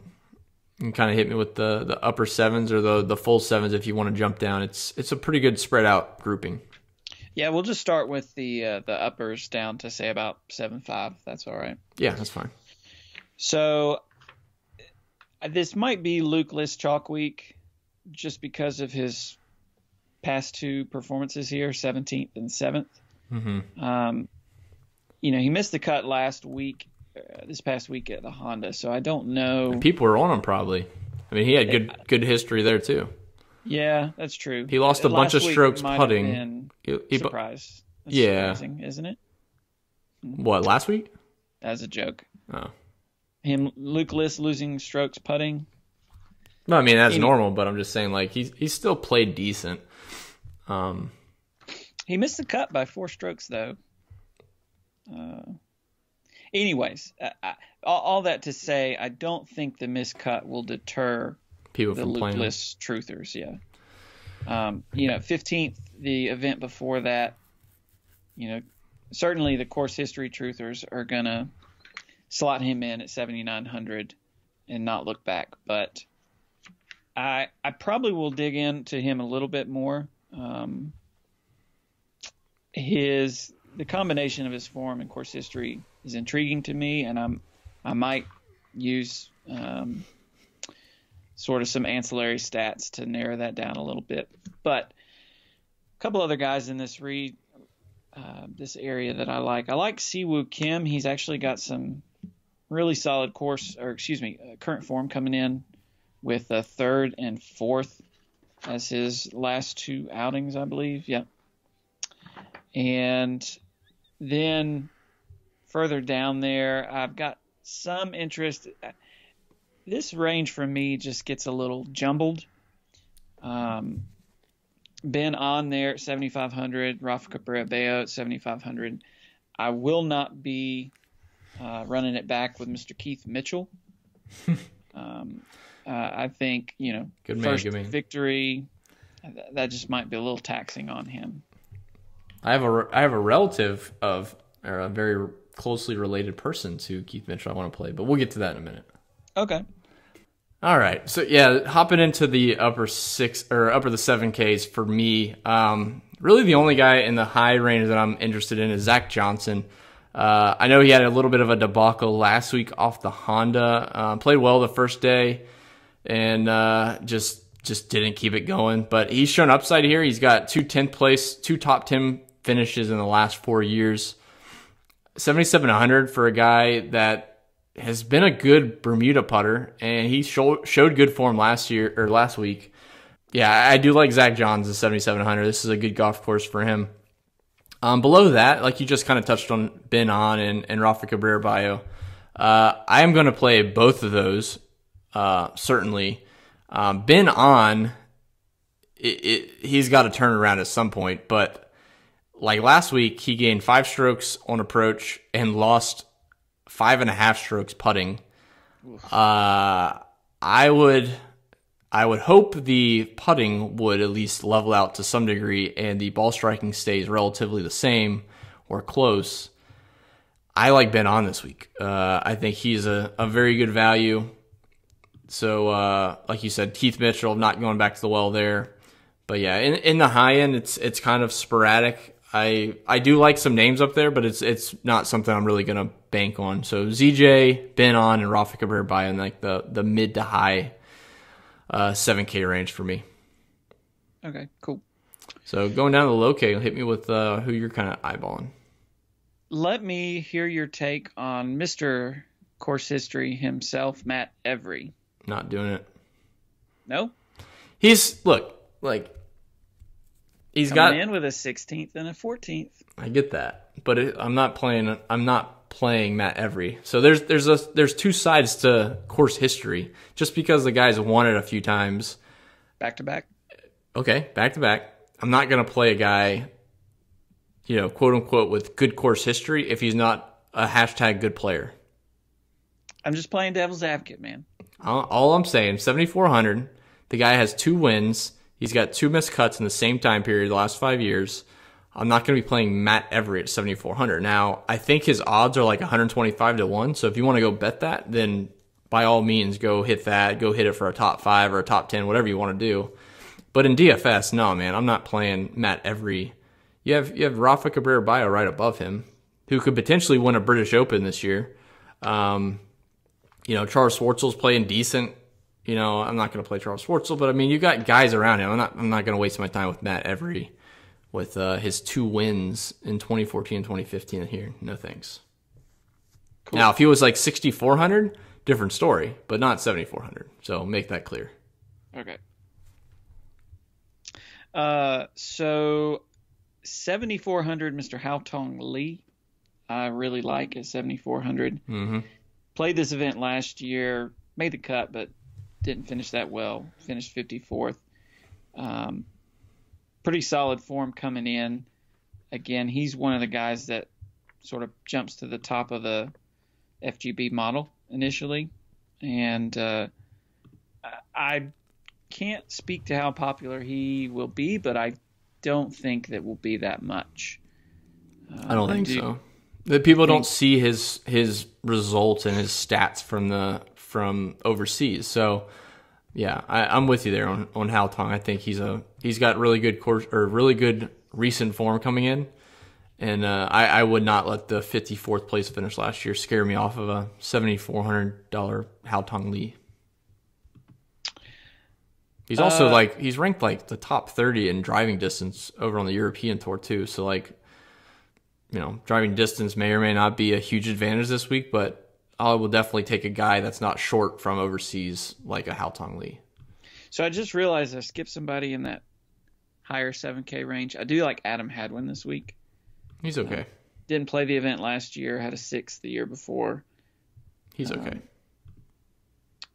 kind of hit me with the upper 7s or the full 7s if you want to jump down. It's a pretty good spread out grouping. Yeah, we'll just start with the uppers down to say about 7.5. That's all right. Yeah, that's fine. So This might be Luke List chalk week just because of his past two performances here, 17th and 7th. Mm-hmm. He missed the cut last week, this past week at the Honda, so I don't know. And people were on him probably. I mean, he had good history there too. Yeah, that's true. He lost a bunch of strokes putting. Surprise. That's surprising, isn't it? What, last week? As a joke. Oh. Luke List losing strokes putting. No, I mean that's normal, but I'm just saying like he's still played decent. He missed the cut by 4 strokes though. Anyways, all that to say, I don't think the missed cut will deter people the from Luke playing. List truthers. Yeah. 15th, the event before that. Certainly the course history truthers are gonna slot him in at 7,900 and not look back. But I probably will dig into him a little bit more. The combination of his form and course history is intriguing to me, and I might use sort of some ancillary stats to narrow that down a little bit. But a couple other guys in this this area that I like. I like Siwoo Kim. He's actually got some really solid current form coming in with a 3rd and 4th as his last 2 outings, I believe. Yep. And then further down there, I've got some interest. This range for me just gets a little jumbled. Ben on there at 7,500, Rafa Cabrera-Bello at 7,500. I will not be running it back with Mr. Keith Mitchell. I think, good first man. victory, that just might be a little taxing on him. I have a relative or a very closely related person to Keith Mitchell I want to play, but we'll get to that in a minute. Okay. All right. So yeah, hopping into the upper the 7Ks for me. Really the only guy in the high range that I'm interested in is Zach Johnson. I know he had a little bit of a debacle last week off the Honda. Played well the first day and just didn't keep it going. But he's shown upside here. He's got 2 top 10 finishes in the last 4 years. 7,700 for a guy that has been a good Bermuda putter, and he showed good form last week. Yeah, I do like Zach Johns at 7,700. This is a good golf course for him. Below that, like you just kind of touched on Ben On and Rafa Cabrera-Bello, I am going to play both of those, certainly. Ben On, he's got to turn around at some point, but like last week, he gained 5 strokes on approach and lost 5.5 strokes putting. I would hope the putting would at least level out to some degree and the ball striking stays relatively the same or close. I like Ben On this week. I think he's a very good value. So, like you said, Keith Mitchell, not going back to the well there. But yeah, in the high end, it's kind of sporadic. I do like some names up there, but it's not something I'm really going to bank on. So ZJ, Ben On, and Rafa Cabrera-Bello in like the mid to high 7K range for me. Okay, cool. So going down to the low K, hit me with who you're kind of eyeballing. Let me hear your take on Mr. Course History himself, Matt Every. Not doing it. No? He's got Coming in with a 16th and a 14th. I get that, but I'm not playing Matt Every. So there's 2 sides to course history. Just because the guy's won it a few times, back to back. Okay, back to back. I'm not going to play a guy, quote unquote, with good course history if he's not a hashtag good player. I'm just playing devil's advocate, man. All I'm saying, 7,400. The guy has 2 wins. He's got 2 missed cuts in the same time period the last 5 years. I'm not going to be playing Matt Every at 7,400. Now, I think his odds are like 125 to 1. So if you want to go bet that, then by all means, go hit that. Go hit it for a top 5 or a top 10, whatever you want to do. But in DFS, no, man, I'm not playing Matt Every. You have Rafa Cabrera-Bello right above him, who could potentially win a British Open this year. Charles Schwartzel's playing decent. I'm not going to play Charles Schwartzel, but I mean, you got guys around him. I'm not going to waste my time with Matt Every with his 2 wins in 2014 and 2015 here. No thanks. Cool. Now, if he was like 6,400, different story, but not 7,400. So make that clear. Okay. So 7,400, Mr. Haotong Li, I really like at 7,400. Mm-hmm. Played this event last year, made the cut, but didn't finish that well. Finished 54th. Pretty solid form coming in. Again, he's one of the guys that sort of jumps to the top of the FGB model initially. And I can't speak to how popular he will be, but I don't think that will be that much. I don't think so. The people don't see his results and his stats from overseas. So yeah, I'm with you there on Haotong. I think he's got really good really good recent form coming in, and I would not let the 54th place finish last year scare me off of a $7,400 Haotong Li. He's also he's ranked like the top 30 in driving distance over on the European tour too. So driving distance may or may not be a huge advantage this week, but I will definitely take a guy that's not short from overseas like a Haotong Li. So I just realized I skipped somebody in that higher 7K range. I do like Adam Hadwin this week. He's okay. Didn't play the event last year, had a 6th the year before. He's okay.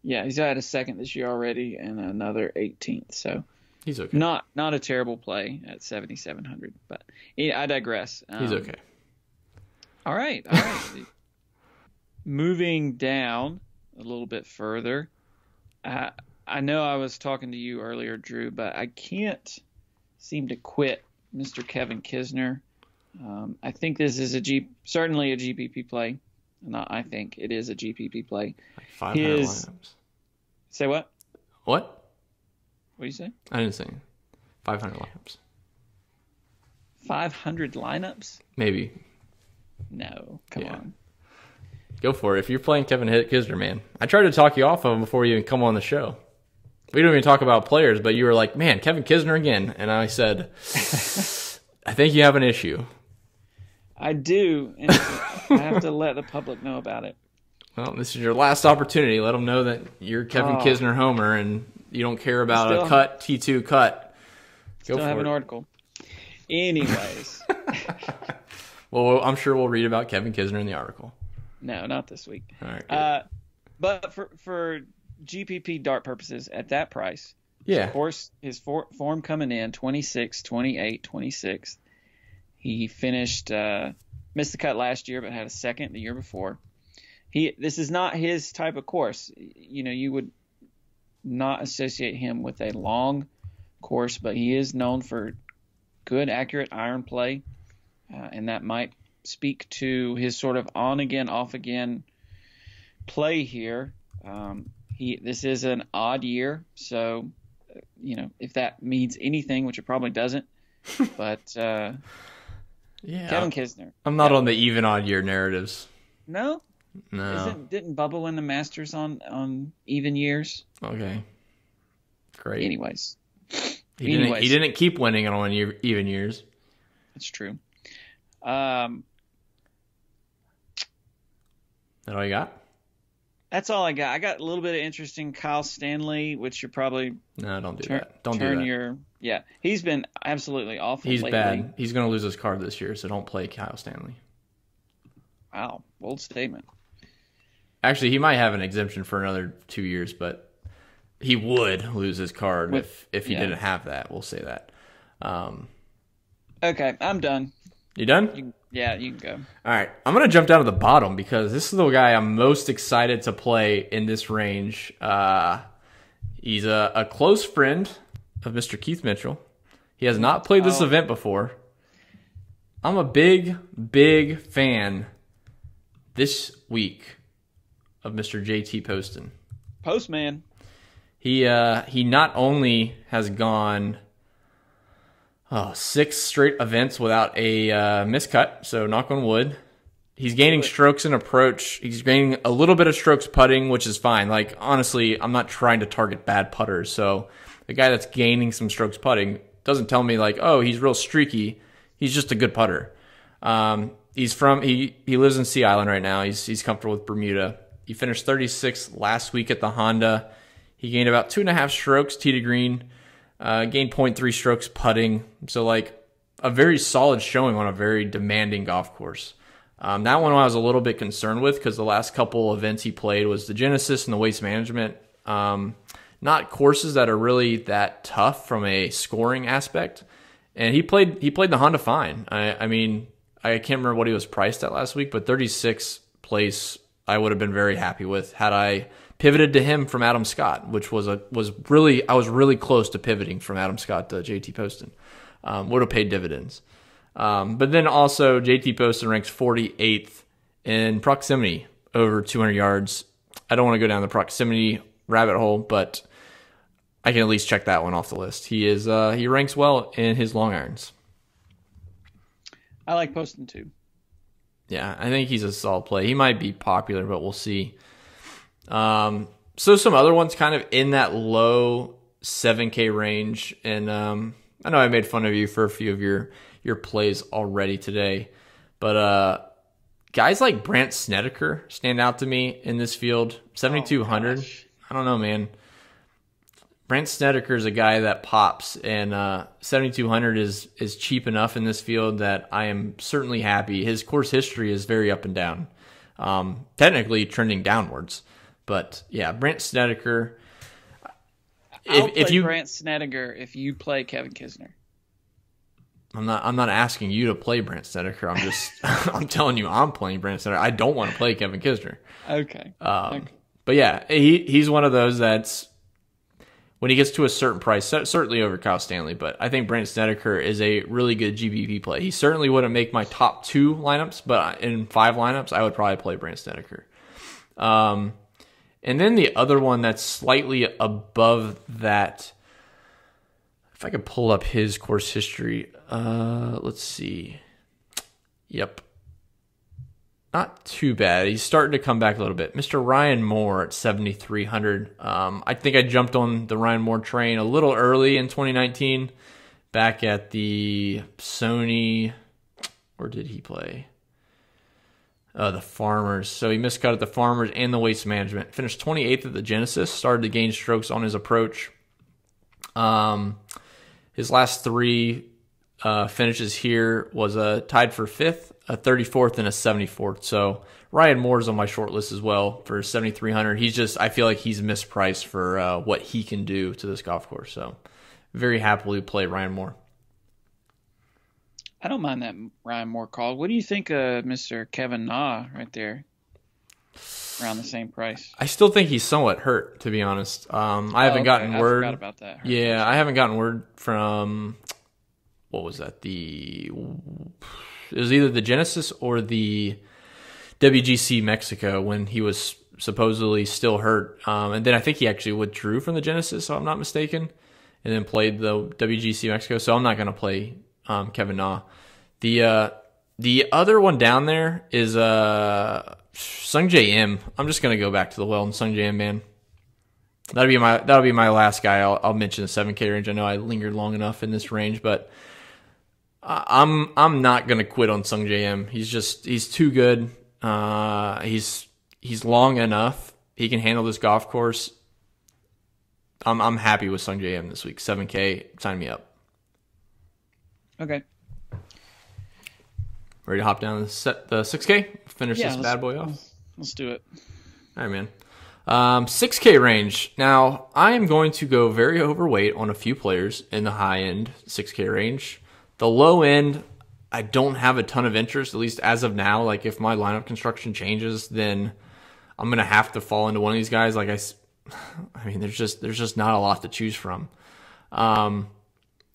Yeah, he's had a 2nd this year already and another 18th. So he's okay. Not a terrible play at 7,700, but I digress. He's okay. All right. Moving down a little bit further, I know I was talking to you earlier, Drew, but I can't seem to quit Mr. Kevin Kisner. I think this is certainly a GPP play. I think it is a GPP play. Like 500 lineups. Say what? What? What do you say? I didn't say 500 lineups. 500 lineups? Maybe. No, come on. Go for it. If you're playing Kevin Kisner, man. I tried to talk you off of him before you even come on the show. We don't even talk about players, but you were like, man, Kevin Kisner again. And I said, I think you have an issue. I do. And I have to let the public know about it. Well, this is your last opportunity. Let them know that you're Kevin Kisner homer and you don't care about a cut, T2 cut. Go still have an article. Anyways. Well, I'm sure we'll read about Kevin Kisner in the article. No, not this week. All right. But for GPP dart purposes, at that price, yeah. Of course, his form coming in, 26, 28, 26. He finished, missed the cut last year, but had a 2nd the year before. This is not his type of course. You would not associate him with a long course, but he is known for good, accurate iron play, and that might speak to his sort of on-again, off-again play here. This is an odd year, so, if that means anything, which it probably doesn't, but yeah, Kevin Kisner. I'm not on the even odd year narratives. No? No. Didn't Bubba win the Masters on even years? Okay. Great. Anyways. He didn't keep winning on even years. That's true. That all you got? That's all I got. I got a little bit of interest in Kyle Stanley, which you're probably no, don't do that. Don't do that. He's been absolutely awful. He's lately. bad. He's going to lose his card this year, so don't play Kyle Stanley. Wow, bold statement. Actually, he might have an exemption for another 2 years, but he would lose his card if he didn't have that. We'll say that. Okay, I'm done. You done? You can go. All right. I'm going to jump down to the bottom because this is the guy I'm most excited to play in this range. He's a close friend of Mr. Keith Mitchell. He has not played this event before. I'm a big, big fan this week of Mr. JT Poston. Postman. He not only has gone 6 straight events without a miscut, so knock on wood. He's gaining strokes in approach. He's gaining a little bit of strokes putting, which is fine. Like, honestly, I'm not trying to target bad putters. So the guy that's gaining some strokes putting doesn't tell me like, oh, he's real streaky. He's just a good putter. He lives in Sea Island right now. He's comfortable with Bermuda. He finished 36th last week at the Honda. He gained about 2.5 strokes tee to green. Gained 0.3 strokes putting. So like a very solid showing on a very demanding golf course. That one I was a little bit concerned with because the last couple events he played was the Genesis and the Waste Management. Not courses that are really that tough from a scoring aspect. And he played the Honda fine. I mean, I can't remember what he was priced at last week, but 36th place I would have been very happy with had I pivoted to him from Adam Scott, which I was really close to pivoting from Adam Scott to JT Poston. Would have paid dividends. But then also JT Poston ranks 48th in proximity over 200 yards. I don't want to go down the proximity rabbit hole, but I can at least check that one off the list. He ranks well in his long irons. I like Poston too. Yeah, I think he's a solid play. He might be popular, but we'll see. So some other ones kind of in that low 7K range, and I know I made fun of you for a few of your plays already today, but guys like Brandt Snedeker stand out to me in this field. 7,200. I don't know, man. Brandt Snedeker is a guy that pops, and 7,200 is cheap enough in this field that I am certainly happy. His course history is very up and down, technically trending downwards. But yeah, Brandt Snedeker. If you Brandt Snedeker, if you play Kevin Kisner. I'm not asking you to play Brandt Snedeker. I'm just I'm telling you I'm playing Brandt Snedeker. I don't want to play Kevin Kisner. Okay. But yeah, he's one of those that's when he gets to a certain price, certainly over Kyle Stanley, but I think Brandt Snedeker is a really good GBP play. He certainly wouldn't make my top 2 lineups, but in 5 lineups, I would probably play Brandt Snedeker. And then the other one that's slightly above that, if I could pull up his course history, let's see. Yep. Not too bad. He's starting to come back a little bit. Mr. Ryan Moore at 7,300. I think I jumped on the Ryan Moore train a little early in 2019, back at the Sony. Where did he play? The Farmers. So he missed cut at the Farmers and the Waste Management. Finished 28th at the Genesis. Started to gain strokes on his approach. His last 3 finishes here was tied for 5th, a 34th, and a 74th. So Ryan Moore's on my short list as well for 7,300. I feel like he's mispriced for what he can do to this golf course. So very happily play Ryan Moore. I don't mind that Ryan Moore call. What do you think of Mr. Kevin Na right there? Around the same price. I still think he's somewhat hurt, to be honest. I haven't gotten word. I forgot about that. Yeah, I haven't gotten word from, what was that? It was either the Genesis or the WGC Mexico when he was supposedly still hurt. And then I think he actually withdrew from the Genesis, so I'm not mistaken, and then played the WGC Mexico. So I'm not going to play Kevin Na. The other one down there is Sung J M. I'm just gonna go back to the well and Sung J M, man. That'll be my last guy. I'll mention the 7K range. I know I lingered long enough in this range, but I'm not gonna quit on Sung J M. He's too good. He's long enough. He can handle this golf course. I'm happy with Sung J M this week. 7K, sign me up. Okay. Ready to hop down the 6K? Finish this bad boy off? Let's do it. All right, man. 6K range. Now, I am going to go very overweight on a few players in the high-end 6K range. The low end, I don't have a ton of interest, at least as of now. Like, if my lineup construction changes, then I'm going to have to fall into one of these guys. Like, I mean, there's just not a lot to choose from.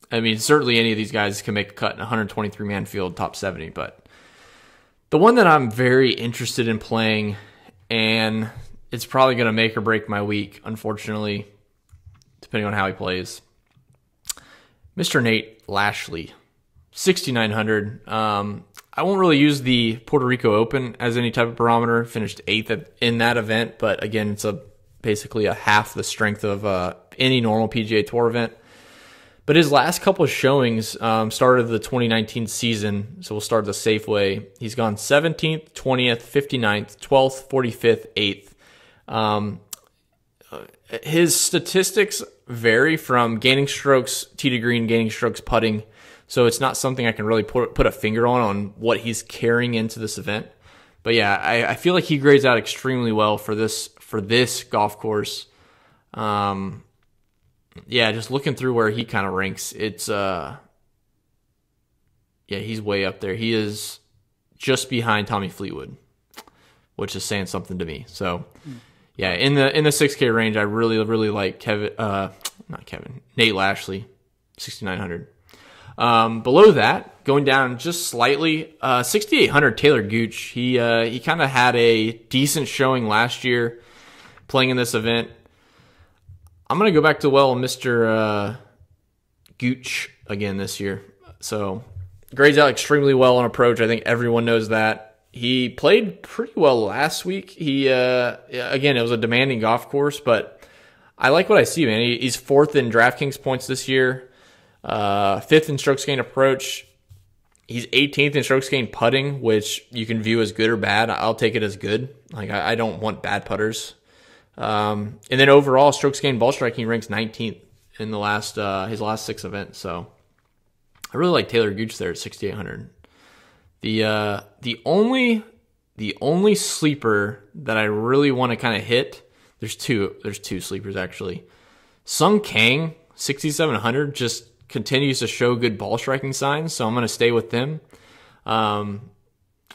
I mean, certainly any of these guys can make a cut in a 123-man field, top 70. But the one that I'm very interested in playing, and it's probably going to make or break my week, unfortunately, depending on how he plays, Mr. Nate Lashley, 6,900. I won't really use the Puerto Rico Open as any type of barometer. Finished 8th in that event, but again, it's basically a half the strength of any normal PGA Tour event. But his last couple of showings started the 2019 season, so we'll start the safe way. He's gone 17th, 20th, 59th, 12th, 45th, 8th. His statistics vary from gaining strokes, tee to green, gaining strokes, putting. So it's not something I can really put a finger on what he's carrying into this event. But yeah, I feel like he grades out extremely well for this golf course. Yeah, just looking through where he kind of ranks, it's he's way up there. He is just behind Tommy Fleetwood, which is saying something to me. So yeah, in the 6K range, I really like Nate Lashley, 6,900. Below that, going down just slightly, 6,800 Taylor Gooch. He kind of had a decent showing last year playing in this event. I'm going to go back to Mr. Gooch again this year. So grades out extremely well on approach. I think everyone knows that. He played pretty well last week. Again, it was a demanding golf course, but I like what I see, man. He's 4th in DraftKings points this year, 5th in strokes gained approach. He's 18th in strokes gained putting, which you can view as good or bad. I'll take it as good. Like I don't want bad putters. And then overall, strokes gained ball striking, he ranks 19th in the his last 6 events. So I really like Taylor Gooch there at 6,800. The only sleeper that I really want to kind of hit, there's two sleepers actually. Sung Kang, 6,700, just continues to show good ball striking signs, so I'm going to stay with them. And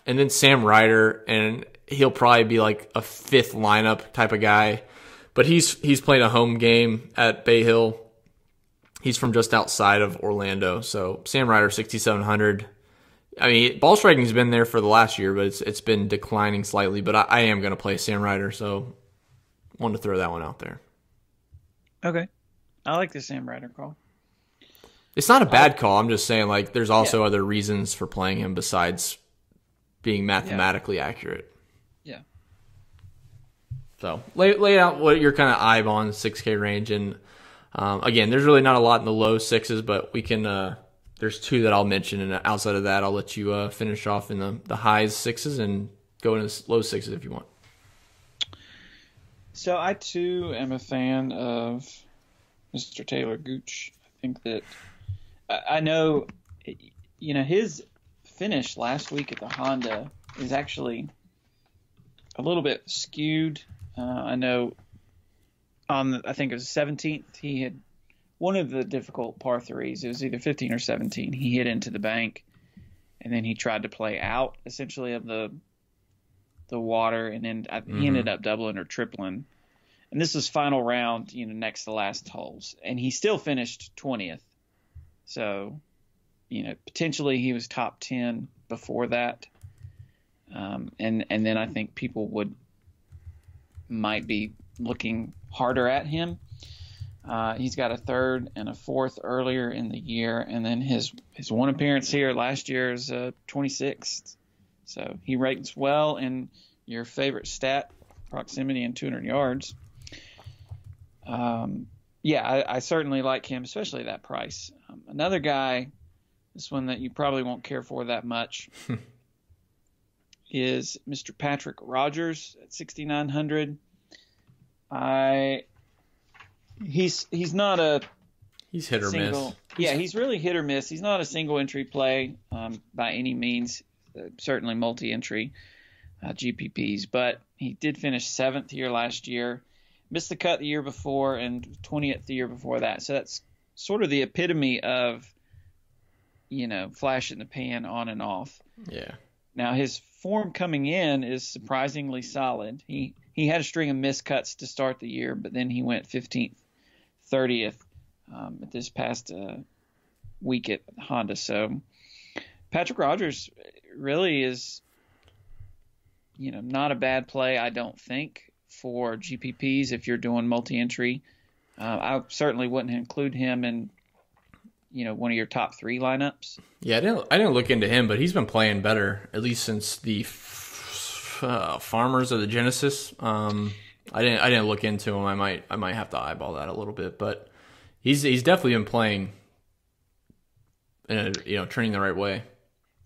then Sam Ryder, and he'll probably be like a 5th lineup type of guy, but he's playing a home game at Bay Hill. He's from just outside of Orlando, so Sam Ryder, 6,700. I mean, ball striking's been there for the last year, but it's been declining slightly. But I am going to play Sam Ryder, so wanted to throw that one out there. Okay, I like the Sam Ryder call. It's not a bad call. I'm just saying, like, there's also other reasons for playing him besides being mathematically accurate. Yeah. So lay out what you're kind of eyeballing 6K range, and again, there's really not a lot in the low 6s, but we can. There's 2 that I'll mention, and outside of that, I'll let you finish off in the highs 6s and go into low 6s if you want. So I too am a fan of Mr. Taylor Gooch. I think that I know, his finish last week at the Honda is actually a little bit skewed. I know I think it was 17th, he had one of the difficult par 3s. It was either 15 or 17. He hit into the bank, and then he tried to play out essentially of the water, and then he ended up doubling or tripling. And this was final round, next to the last holes, and he still finished 20th. So, potentially he was top 10 before that. And then I think people might be looking harder at him. He's got a 3rd and a 4th earlier in the year, and then his one appearance here last year is 26th. So he ranks well in your favorite stat, proximity and 200 yards. I certainly like him, especially that price. Another guy, this one that you probably won't care for that much, is Mr. Patrick Rogers at 6,900. He's not a he's hit or miss. Yeah, he's really hit or miss. He's not a single entry play by any means. Certainly multi-entry GPPs, but he did finish 7th here last year. Missed the cut the year before and 20th the year before that. So that's sort of the epitome of, flash in the pan on and off. Yeah. Now his form coming in is surprisingly solid. He had a string of missed cuts to start the year, but then he went 15th, 30th at this past week at Honda. So Patrick Rogers really is, not a bad play, I don't think, for GPPs if you're doing multi-entry. I certainly wouldn't include him in, one of your top 3 lineups. Yeah, I didn't look into him, but he's been playing better, at least since the Farmers of the Genesis. I didn't look into him. I might have to eyeball that a little bit, but he's definitely been playing, trending the right way.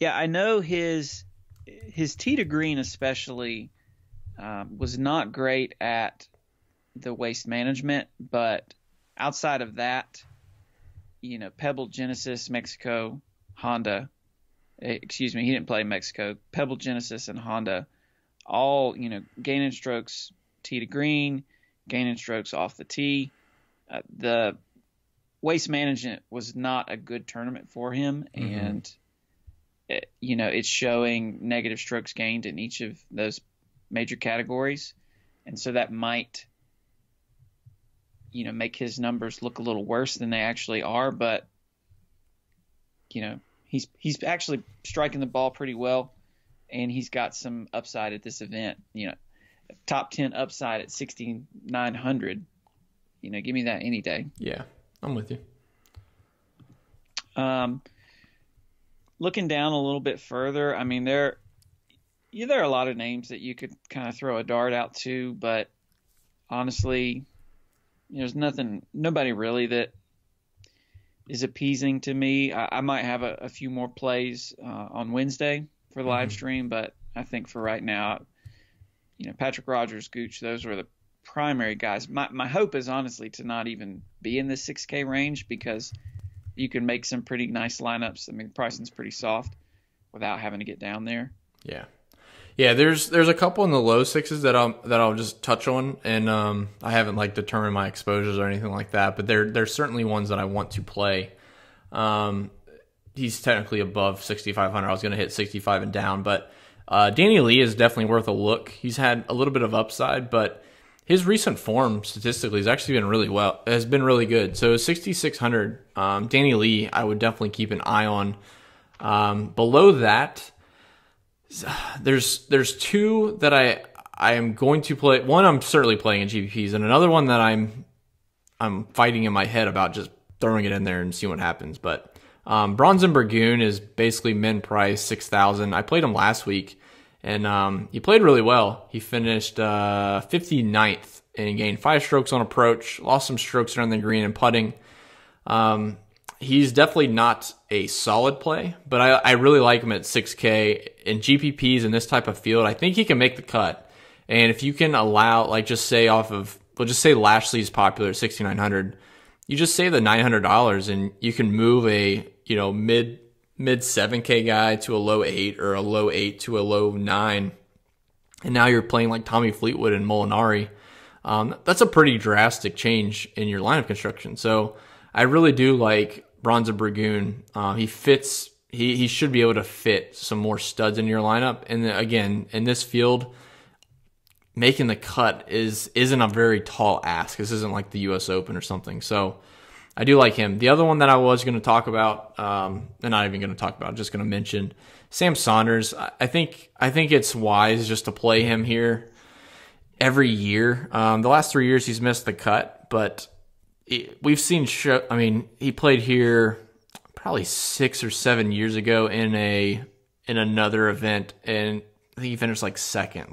Yeah, I know his tee to green especially was not great at the waste management, but outside of that, Pebble, Genesis, Mexico, Honda. Excuse me, he didn't play Mexico. Pebble, Genesis, and Honda, all gaining strokes tee to green, gaining strokes off the tee. The waste management was not a good tournament for him, and it's showing negative strokes gained in each of those major categories, and so that might make his numbers look a little worse than they actually are. But he's actually striking the ball pretty well, and he's got some upside at this event. Top 10 upside at 6,900. Give me that any day. Yeah, I'm with you. Looking down a little bit further, I mean, there are a lot of names that you could kind of throw a dart out to, but honestly, there's nobody really that is appeasing to me. I might have a few more plays on Wednesday for the live stream, but I think for right now, Patrick Rogers, Gooch, those were the primary guys. My hope is honestly to not even be in the 6K range, because you can make some pretty nice lineups. I mean, pricing's pretty soft without having to get down there. Yeah. Yeah, there's a couple in the low 6s that I'll just touch on, and I haven't determined my exposures or anything like that, but there's certainly ones that I want to play. He's technically above 6,500. I was going to hit 65 and down, but Danny Lee is definitely worth a look. He's had a little bit of upside, but his recent form statistically has been really good. So 6,600, Danny Lee, I would definitely keep an eye on. Below that, there's 2 that I am going to play. One I'm certainly playing in GPPs, and another one that I'm fighting in my head about just throwing it in there and see what happens. But Bronson Burgoon is basically min price 6,000. I played him last week, and he played really well. He finished 59th and gained 5 strokes on approach, lost some strokes around the green and putting. He's definitely not a solid play, but I really like him at 6K in GPPs in this type of field. I think he can make the cut. And if you can allow, just say Lashley's popular at 6,900, you just save the $900 and you can move a mid 7K guy to a low 8, or a low 8 to a low 9, and now you're playing like Tommy Fleetwood and Molinari. That's a pretty drastic change in your lineup construction. So I really do like Bronson Burgoon. He fits. He should be able to fit some more studs in your lineup. And then, again, in this field, making the cut isn't a very tall ask. This isn't like the U.S. Open or something. So I do like him. The other one that I was going to talk about, I'm not even going to talk about, I'm just going to mention Sam Saunders. I think it's wise just to play him here every year. The last 3 years he's missed the cut, but we've seen. He played here probably 6 or 7 years ago in another event, and I think he finished second.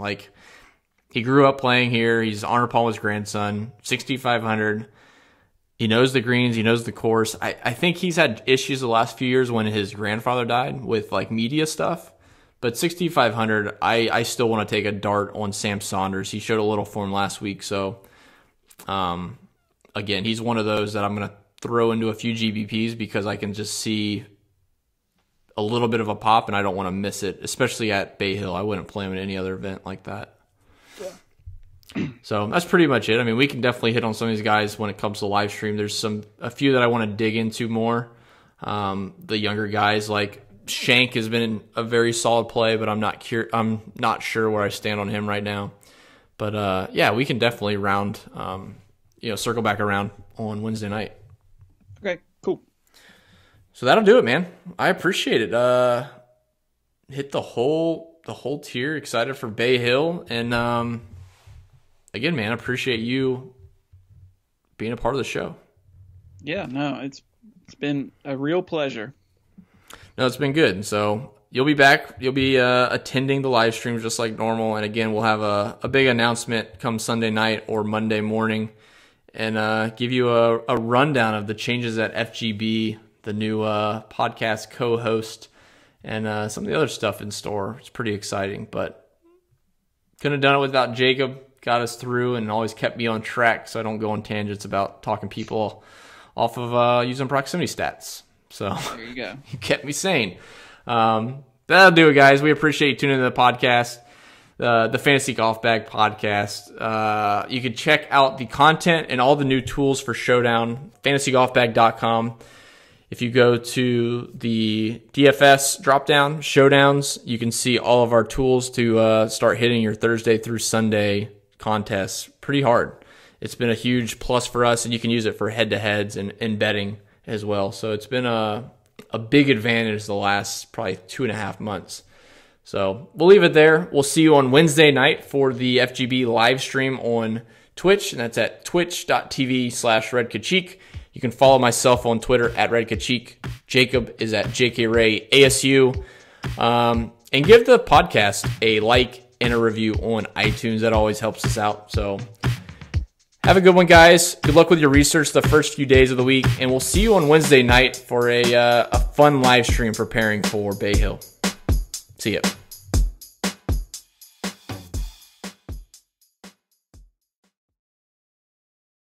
He grew up playing here. He's Arnold Palmer's grandson. 6,500. He knows the greens. He knows the course. I think he's had issues the last few years when his grandfather died with media stuff. But 6,500, I still want to take a dart on Sam Saunders. He showed a little form last week, so. Again, he's one of those that I'm going to throw into a few GBPs because I can just see a little bit of a pop, and I don't want to miss it, especially at Bay Hill. I wouldn't play him at any other event like that. Yeah. So that's pretty much it. I mean, we can definitely hit on some of these guys when it comes to live stream. There's a few that I want to dig into more. The younger guys, like Shank has been a very solid play, but I'm not sure where I stand on him right now. But yeah, we can definitely circle back around on Wednesday night. Okay, cool. So that'll do it, man. I appreciate it. Hit the whole tier. Excited for Bay Hill, and again, man, I appreciate you being a part of the show. Yeah, no, it's It's been a real pleasure. No, it's been good. So you'll be back. You'll be attending the live streams just like normal. And again, we'll have a big announcement come Sunday night or Monday morning and give you a rundown of the changes at FGB, the new podcast co-host, and some of the other stuff in store. It's pretty exciting, but couldn't have done it without Jacob. Got us through and always kept me on track so I don't go on tangents about talking people off of using proximity stats. So there you go. You kept me sane. That'll do it, guys. We appreciate you tuning into the podcast, the Fantasy Golf Bag podcast. You can check out the content and all the new tools for Showdown, fantasygolfbag.com. If you go to the DFS dropdown, Showdowns, you can see all of our tools to start hitting your Thursday through Sunday contests pretty hard. It's been a huge plus for us, and you can use it for head-to-heads and betting as well. So it's been a big advantage the last probably 2.5 months. So we'll leave it there. We'll see you on Wednesday night for the FGB live stream on Twitch, and that's at twitch.tv/RedKachik. You can follow myself on Twitter at RedKachik. Jacob is at JKRayASU. And give the podcast a like and a review on iTunes. That always helps us out. So have a good one, guys. Good luck with your research the first few days of the week, and we'll see you on Wednesday night for a fun live stream preparing for Bay Hill. See ya.